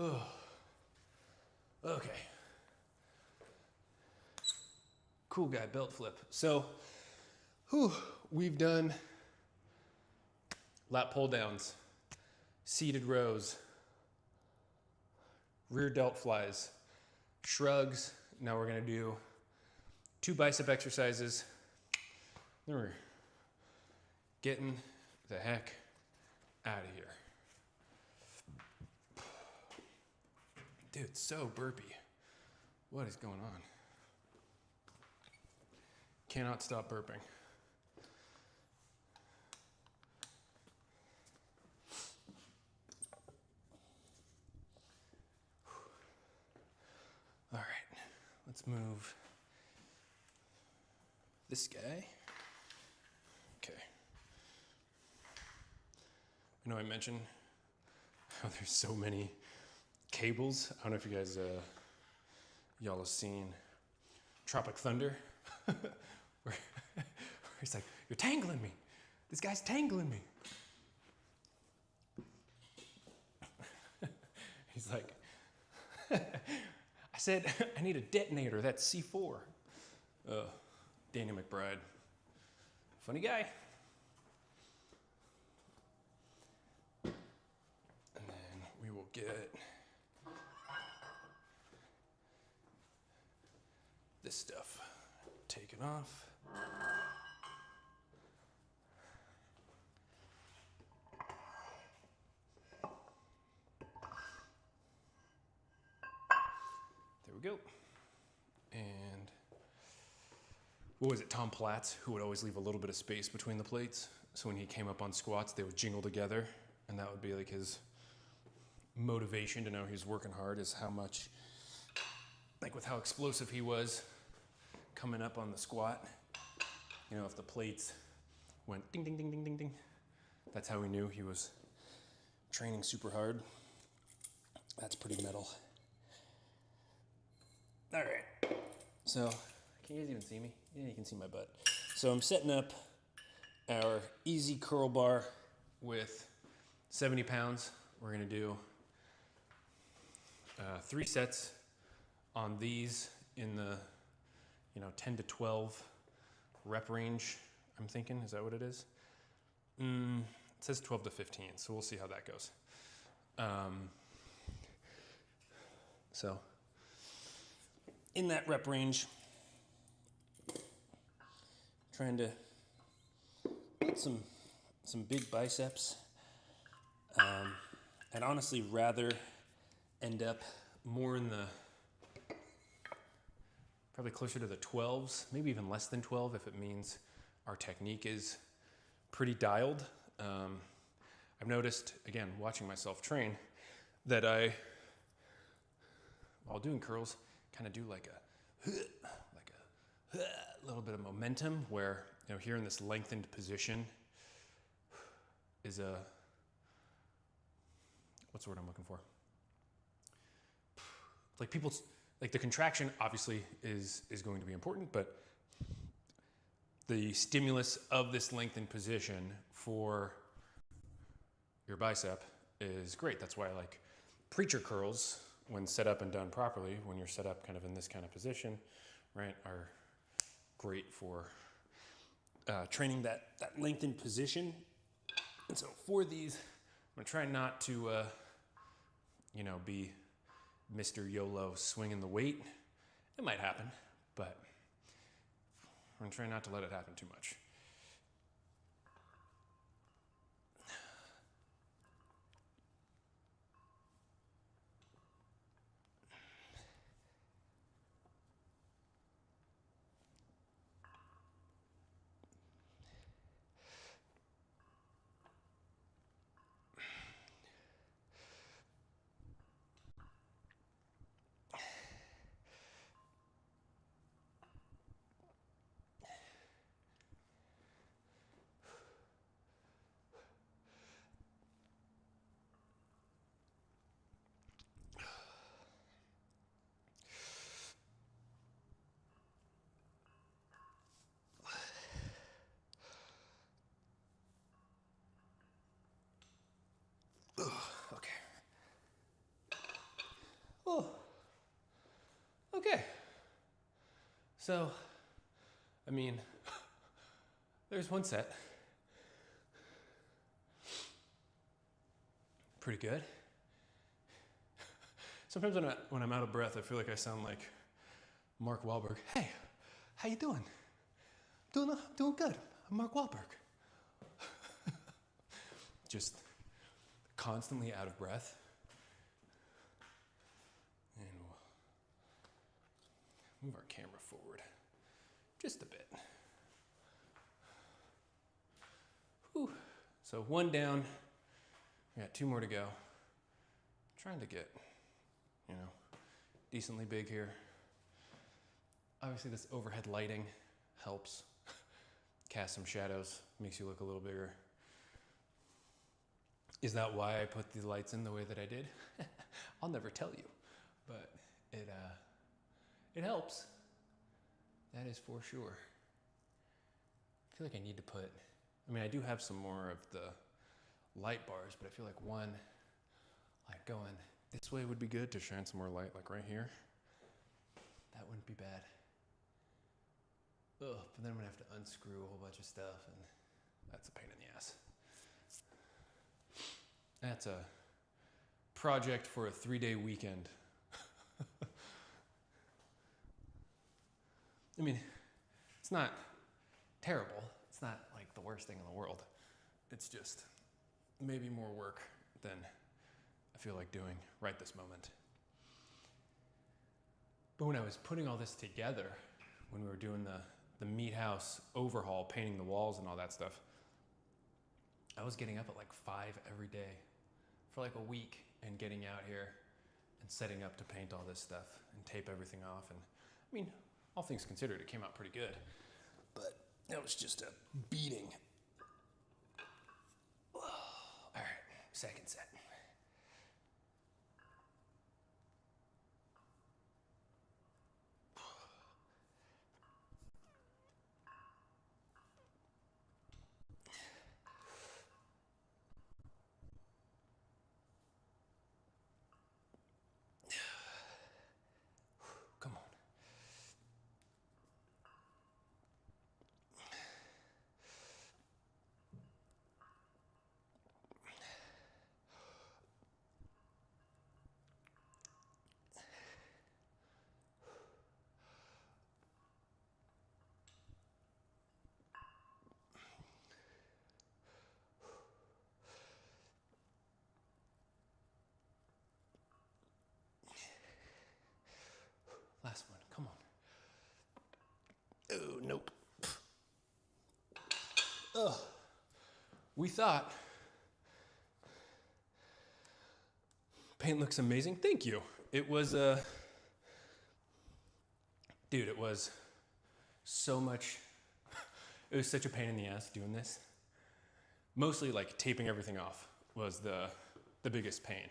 A: Oh, okay. Cool guy belt flip. So, we've done lat pull downs, seated rows, rear delt flies, shrugs. Now we're gonna do 2 bicep exercises. Then we're getting the heck out of here. Dude, so burpy. What is going on? Cannot stop burping. All right, let's move this guy. Okay. I know I mentioned how there's so many cables. I don't know if you guys, y'all have seen Tropic Thunder, where he's like, "You're tangling me. This guy's tangling me." He's like, "I said I need a detonator. That's C4." Danny McBride, funny guy. And then we will get this stuff taken off. There we go. And what was it, Tom Platz, who would always leave a little bit of space between the plates. So when he came up on squats, they would jingle together, and that would be like his motivation to know he was working hard, is how much, like with how explosive he was coming up on the squat. You know, if the plates went ding, ding, ding, ding, ding, ding, that's how we knew he was training super hard. That's pretty metal. All right, so can you guys even see me? Yeah, you can see my butt. So I'm setting up our easy curl bar with 70 pounds. We're gonna do 3 sets on these in the 10 to 12 rep range, I'm thinking. Is that what it is? It says 12 to 15, so we'll see how that goes. So in that rep range, trying to get some big biceps. I'd honestly rather end up more in the, probably closer to the 12s, maybe even less than 12 if it means our technique is pretty dialed. I've noticed, again, watching myself train, that while doing curls, kind of do like a little bit of momentum where, here in this lengthened position is what's the word I'm looking for? Like like the contraction obviously is going to be important, but the stimulus of this lengthened position for your bicep is great. That's why I like preacher curls, when set up and done properly, when you're set up kind of in this kind of position, right, are great for training that lengthened position. And so for these, I'm gonna try not to, be Mr. YOLO swinging the weight. It might happen, but I'm gonna try not to let it happen too much. Okay. Oh. Okay. So, I mean, there's one set. Pretty good. Sometimes when I'm out of breath, I feel like I sound like Mark Wahlberg. Hey, how you doing? Doing good. I'm Mark Wahlberg. Just constantly out of breath. And we'll move our camera forward just a bit. Whew. So one down. We got 2 more to go. Trying to get, decently big here. Obviously this overhead lighting helps cast some shadows, makes you look a little bigger. Is that why I put these lights in the way that I did? I'll never tell you, but it helps. That is for sure. I feel like I need to put, I do have some more of the light bars, but I feel like one, like going this way would be good to shine some more light, like right here. That wouldn't be bad. Ugh, but then I'm gonna have to unscrew a whole bunch of stuff, and that's a pain in the ass. That's a project for a 3-day weekend. It's not terrible. It's not like the worst thing in the world. It's just maybe more work than I feel like doing right this moment. But when I was putting all this together, when we were doing the MeatHaus overhaul, painting the walls and all that stuff, I was getting up at like 5 every day for like a week and getting out here and setting up to paint all this stuff and tape everything off. And all things considered, it came out pretty good, but that was just a beating. All right, second set. Come on. Last one, come on. Oh, nope. Ugh. We thought paint looks amazing. Thank you. It was, dude, it was so much, it was such a pain in the ass doing this. Mostly like taping everything off was the biggest pain.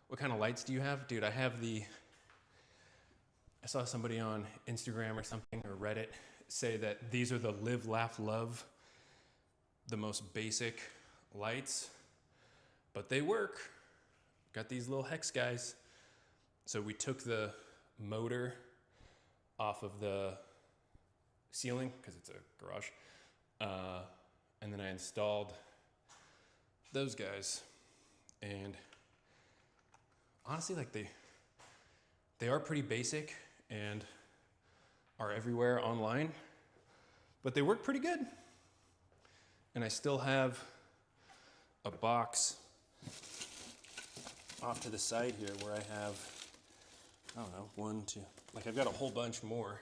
A: What kind of lights do you have? Dude, I saw somebody on Instagram or something, or Reddit, say that these are the live, laugh, love, the most basic lights, but they work. Got these little hex guys. So we took the motor off of the ceiling, because it's a garage, and then I installed those guys, and honestly, like they are pretty basic and are everywhere online, but they work pretty good. And I still have a box off to the side here where I have, I don't know, 1, 2, like I've got a whole bunch more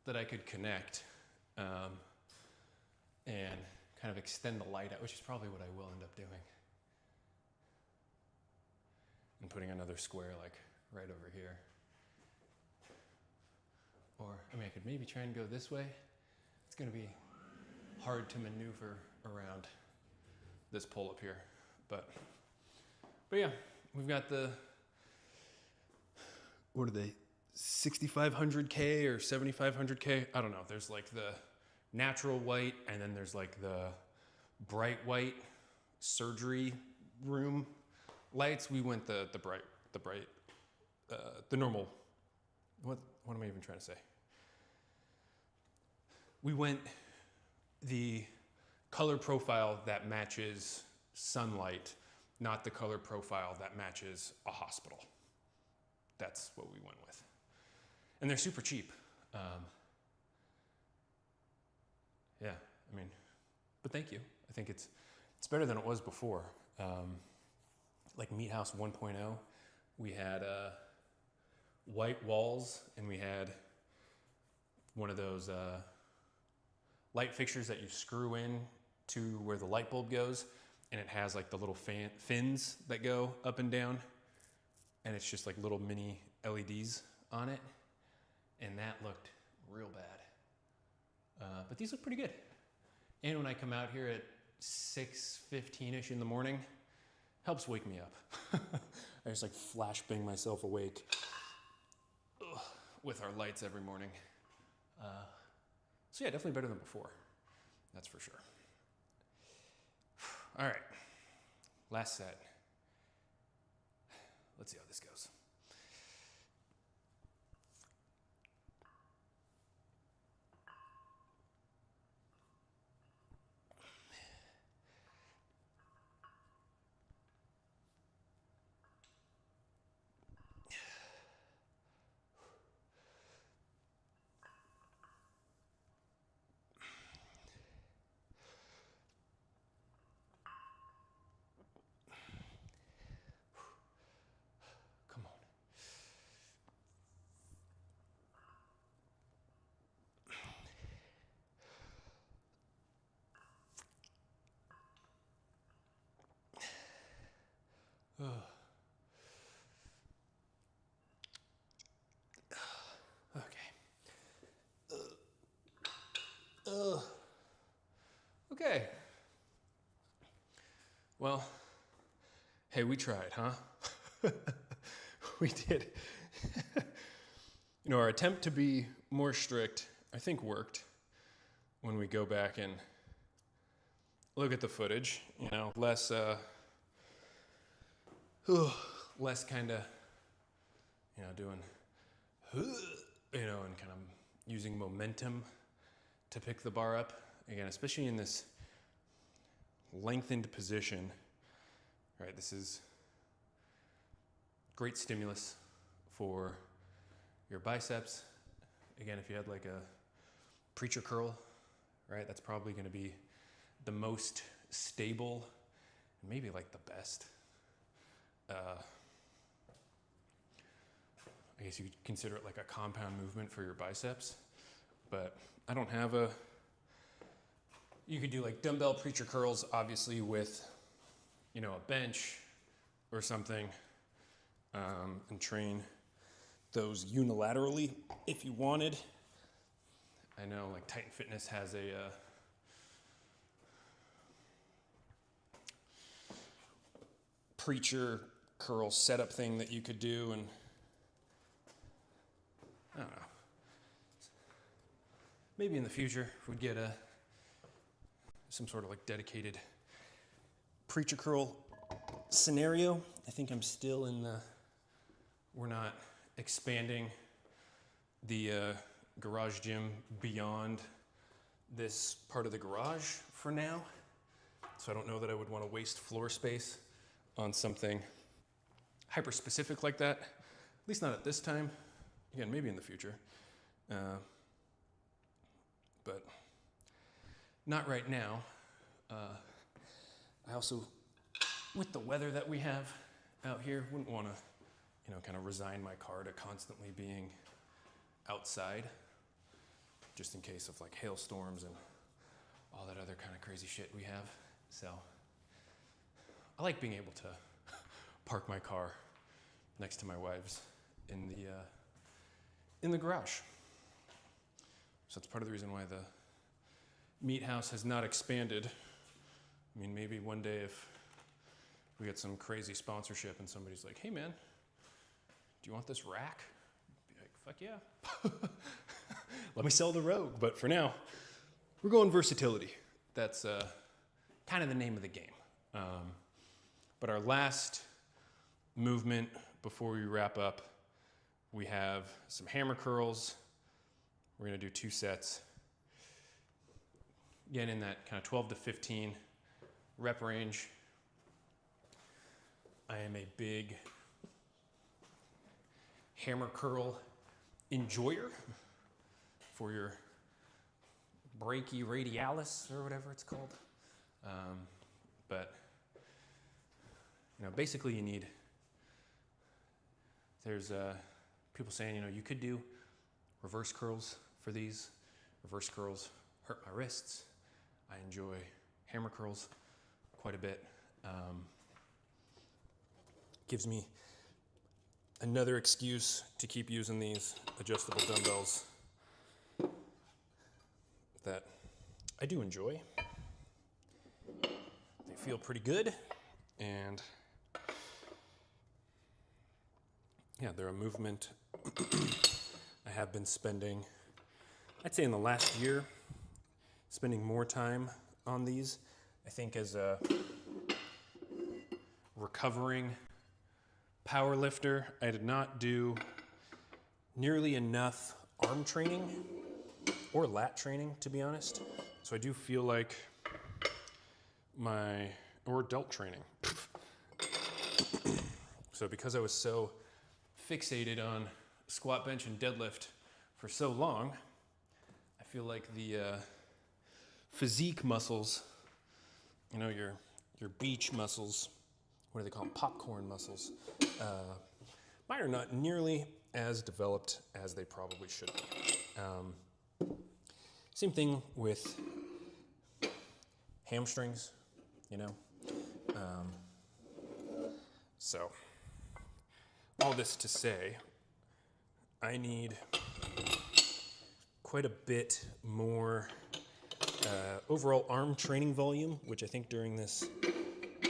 A: that I could connect and kind of extend the light out, which is probably what I will end up doing. And putting another square like right over here. Or, I mean, I could maybe try and go this way. It's gonna be hard to maneuver around this pole up here. But yeah, we've got the, what are they, 6,500K or 7,500K? I don't know. There's like the natural white, and then there's like the bright white surgery room lights. We went the normal, what am I even trying to say? We went the color profile that matches sunlight, not the color profile that matches a hospital. That's what we went with. And they're super cheap. Yeah, I mean, but thank you. I think it's better than it was before. Like MeatHaus 1.0, we had white walls, and we had one of those light fixtures that you screw in to where the light bulb goes, and it has like the little fins that go up and down, and it's just like little mini LEDs on it, and that looked real bad. But these look pretty good. And when I come out here at 6:15-ish in the morning, helps wake me up. I just like flashbang myself awake with our lights every morning. So yeah, definitely better than before. That's for sure. All right, last set. Let's see how this goes. Okay. Well, hey, we tried, huh? We did. You know, our attempt to be more strict, I think, worked when we go back and look at the footage. You know, less kind of, you know, doing, you know, and kind of using momentum to pick the bar up. Again, especially in this lengthened position, right? This is great stimulus for your biceps. Again, if you had like a preacher curl, right? That's probably going to be the most stable, and maybe like the best. I guess you could consider it like a compound movement for your biceps, but I don't have a. You could do like dumbbell preacher curls, obviously with, you know, a bench or something, and train those unilaterally if you wanted. I know like Titan Fitness has a preacher curl setup thing that you could do, and I don't know. Maybe in the future we'd get some sort of like dedicated preacher curl scenario. I think I'm still in the, we're not expanding the garage gym beyond this part of the garage for now. So I don't know that I would want to waste floor space on something hyper specific like that, at least not at this time. Again, maybe in the future, but not right now. I also, with the weather that we have out here, wouldn't want to, kind of resign my car to constantly being outside, just in case of like hailstorms and all that other kind of crazy shit we have. So I like being able to park my car next to my wife's in the garage. So that's part of the reason why the MeatHaus has not expanded. I mean, maybe one day if we get some crazy sponsorship and somebody's like, hey man, do you want this rack? Be like, fuck yeah. Let me sell the Rogue. But for now, we're going versatility. That's kind of the name of the game. But our last movement before we wrap up, we have some hammer curls. We're gonna do 2 sets. Again, in that kind of 12 to 15 rep range. I am a big hammer curl enjoyer for your brachioradialis or whatever it's called. But basically you need, there's people saying, you could do reverse curls for these. Reverse curls hurt my wrists. I enjoy hammer curls quite a bit. Gives me another excuse to keep using these adjustable dumbbells that I do enjoy. They feel pretty good, and yeah, they're a movement I have been spending, I'd say in the last year, spending more time on these. I think as a recovering power lifter, I did not do nearly enough arm training or lat training, to be honest. So I do feel like or delt training. So because I was so fixated on squat, bench, and deadlift for so long, I feel like the physique muscles, your beach muscles, what do they call them? Popcorn muscles. Mine are not nearly as developed as they probably should be. Same thing with hamstrings, So, all this to say, I need quite a bit more overall arm training volume, which I think during this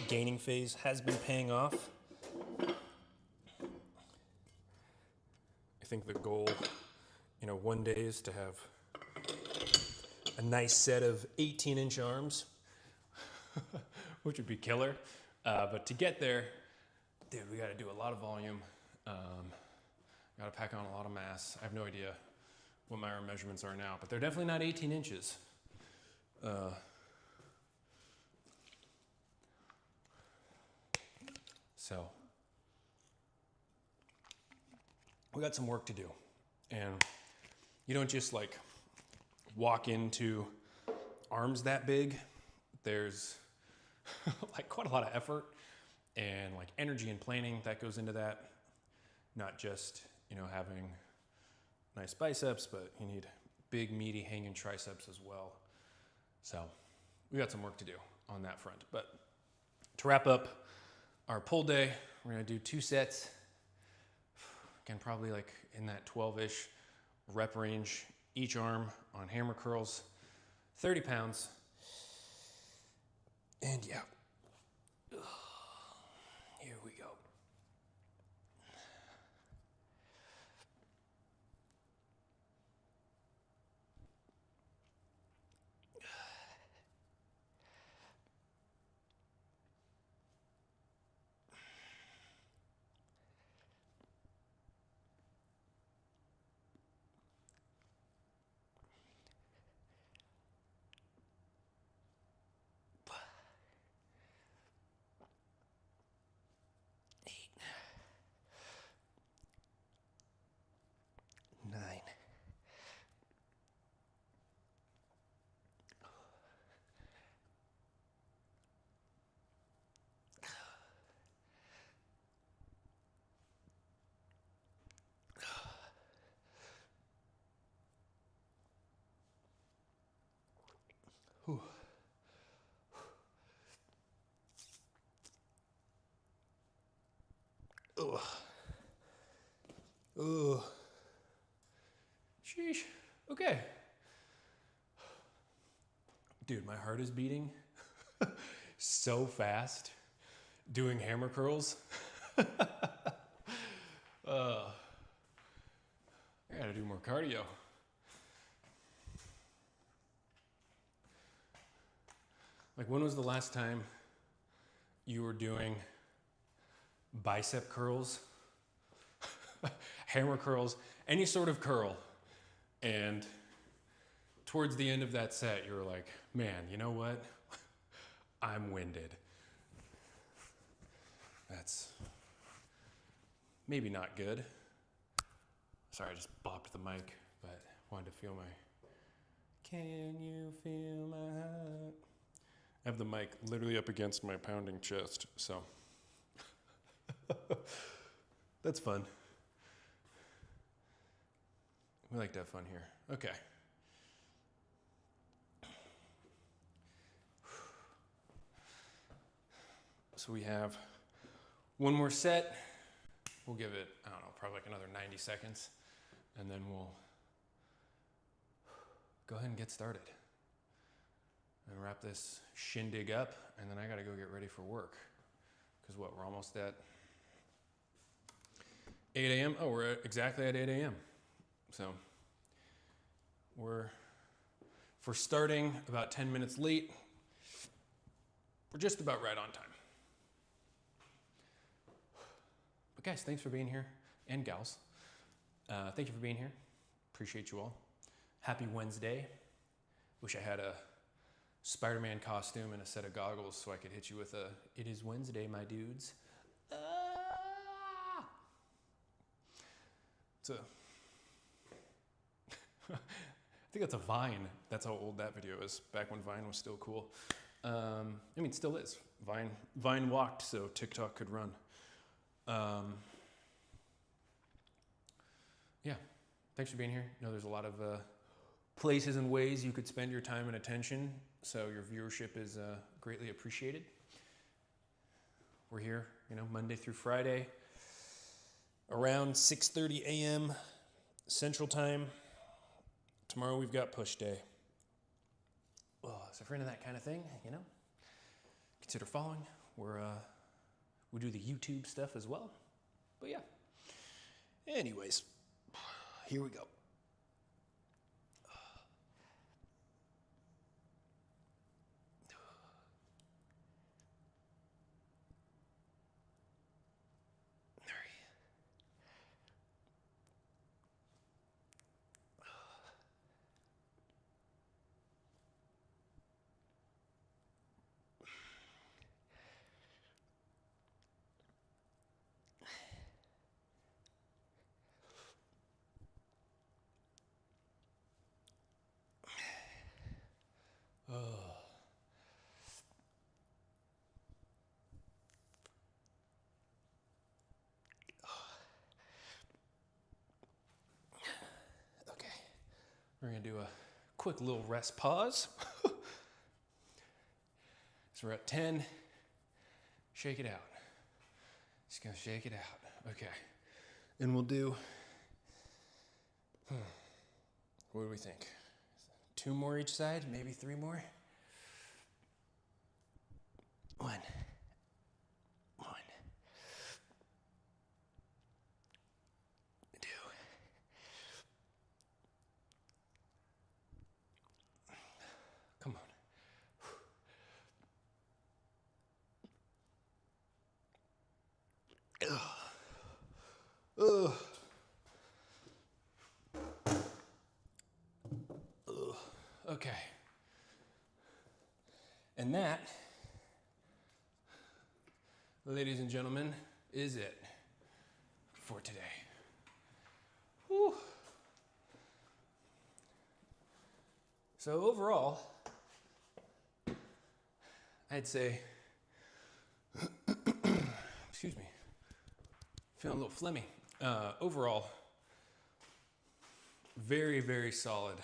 A: gaining phase has been paying off. I think the goal, one day is to have a nice set of 18-inch arms, which would be killer. But to get there, dude, we got to do a lot of volume. Got to pack on a lot of mass. I have no idea what my arm measurements are now, but they're definitely not 18 inches. So we got some work to do, and you don't just like walk into arms that big. There's like quite a lot of effort and like energy and planning that goes into that. Not just, having nice biceps, but you need big, meaty, hanging triceps as well. So we got some work to do on that front. But to wrap up our pull day, we're gonna do 2 sets. Again, probably like in that 12-ish rep range, each arm on hammer curls, 30 pounds. And yeah, here we go. Whew. Ugh. Ugh. Sheesh. Okay. Dude, my heart is beating so fast doing hammer curls. I gotta do more cardio. Like, when was the last time you were doing bicep curls, hammer curls, any sort of curl, and towards the end of that set, you were like, man, you know what? I'm winded. That's maybe not good. Sorry, I just bopped the mic, but wanted to feel my, can you feel my heart? I have the mic literally up against my pounding chest, so that's fun. We like to have fun here. Okay. So we have one more set. We'll give it, I don't know, probably like another 90 seconds, and then we'll go ahead and get started. And wrap this shindig up, and then I gotta go get ready for work. Because what, we're almost at 8 a.m.? Oh, we're exactly at 8 a.m. So for starting about 10 minutes late, we're just about right on time. But guys, thanks for being here, and gals. Thank you for being here. Appreciate you all. Happy Wednesday. Wish I had a Spider-Man costume and a set of goggles so I could hit you with a, it is Wednesday, my dudes. It's a, I think that's a Vine. That's how old that video is, back when Vine was still cool. I mean, it still is. Vine walked so TikTok could run. Yeah, thanks for being here. I know there's a lot of places and ways you could spend your time and attention, so your viewership is greatly appreciated. We're here, you know, Monday through Friday, around 6:30 a.m. Central Time. Tomorrow we've got push day. Well, so if you're into that kind of thing, you know, consider following. We do the YouTube stuff as well. But yeah. Anyways, here we go. Okay, we're gonna do a quick little rest pause. So we're at 10, shake it out. Just gonna shake it out, okay. And we'll do, what do we think? 2 more each side, maybe 3 more? 1. Come on. Ugh. Okay. And that, ladies and gentlemen, is it for today. Whew. So overall, I'd say, excuse me, feeling a little phlegmy. Overall, very, very solid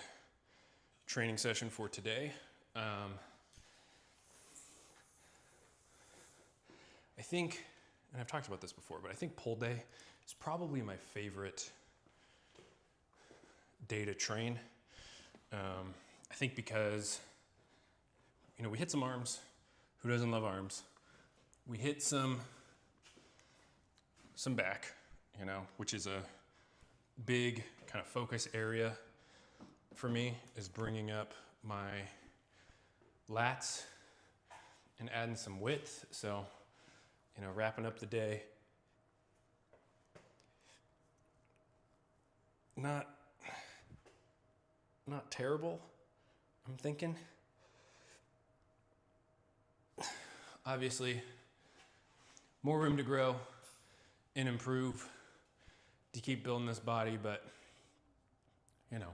A: training session for today. I think, and I've talked about this before, but I think pull day is probably my favorite day to train. I think because, you know, we hit some arms. Who doesn't love arms? We hit some back, you know, which is a big kind of focus area for me, is bringing up my lats and adding some width. So, you know, wrapping up the day. Not terrible, I'm thinking. Obviously, more room to grow and improve to keep building this body, but, you know,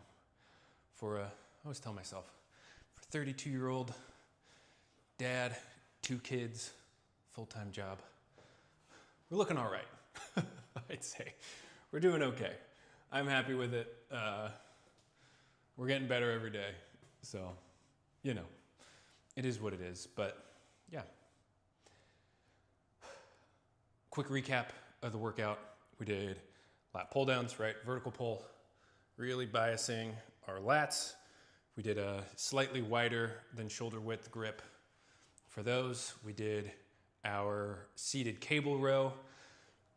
A: I always tell myself, for 32-year-old dad, 2 kids, full-time job, we're looking all right. I'd say we're doing okay. I'm happy with it. We're getting better every day. So, you know, it is what it is, but yeah. Quick recap of the workout. We did lat pull downs, right? Vertical pull, really biasing our lats. We did a slightly wider than shoulder width grip for those. We did our seated cable row.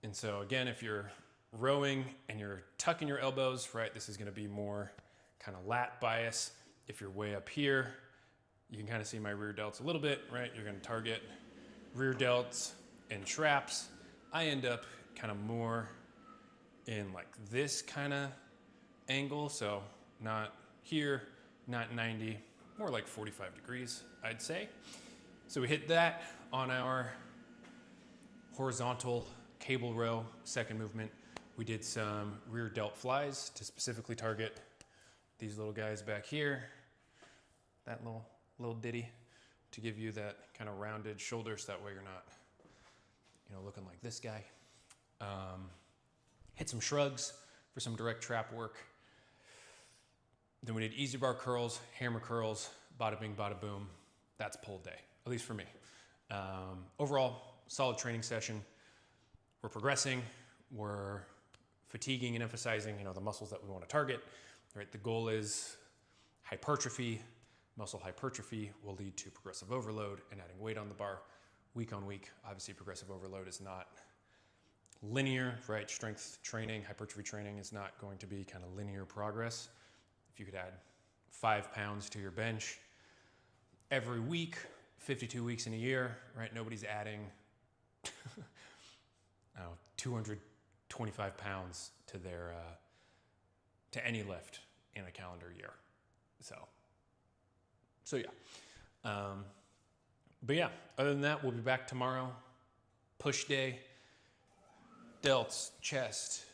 A: And so again, if you're rowing and you're tucking your elbows, right, this is gonna be more kind of lat bias. If you're way up here, you can kind of see my rear delts a little bit, right? You're gonna target rear delts and traps. I end up kind of more in like this kind of angle. So not here, not 90, more like 45 degrees, I'd say. So we hit that on our horizontal cable row, second movement. We did some rear delt flies to specifically target these little guys back here. That little ditty to give you that kind of rounded shoulder, so that way you're not, you know, looking like this guy. Hit some shrugs for some direct trap work. Then we did easy bar curls, hammer curls, bada bing, bada boom. That's pull day, at least for me. Overall, solid training session. We're progressing. We're fatiguing and emphasizing, you know, the muscles that we want to target. Right? The goal is hypertrophy. Muscle hypertrophy will lead to progressive overload and adding weight on the bar week on week. Obviously, progressive overload is not linear, right? Strength training, hypertrophy training is not going to be kind of linear progress. If you could add 5 pounds to your bench every week, 52 weeks in a year, right? Nobody's adding 225 pounds to their to any lift in a calendar year. So yeah. But yeah, other than that, we'll be back tomorrow. Push day, delts, chest,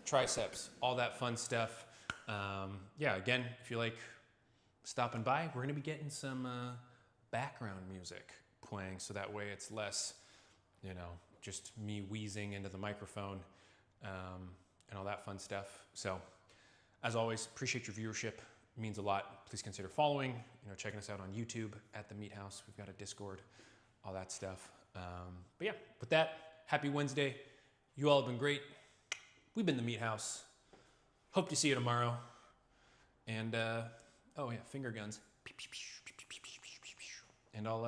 A: triceps, all that fun stuff. Yeah, again, if you like stopping by, we're gonna be getting some background music playing, so that way it's less, you know, just me wheezing into the microphone and all that fun stuff. So as always, appreciate your viewership. It means a lot. Please consider following, you know, checking us out on YouTube at the MeatHaus. We've got a Discord, all that stuff. But yeah, with that, happy Wednesday. You all have been great. We've been the MeatHaus. Hope to see you tomorrow. And oh yeah, finger guns. And I'll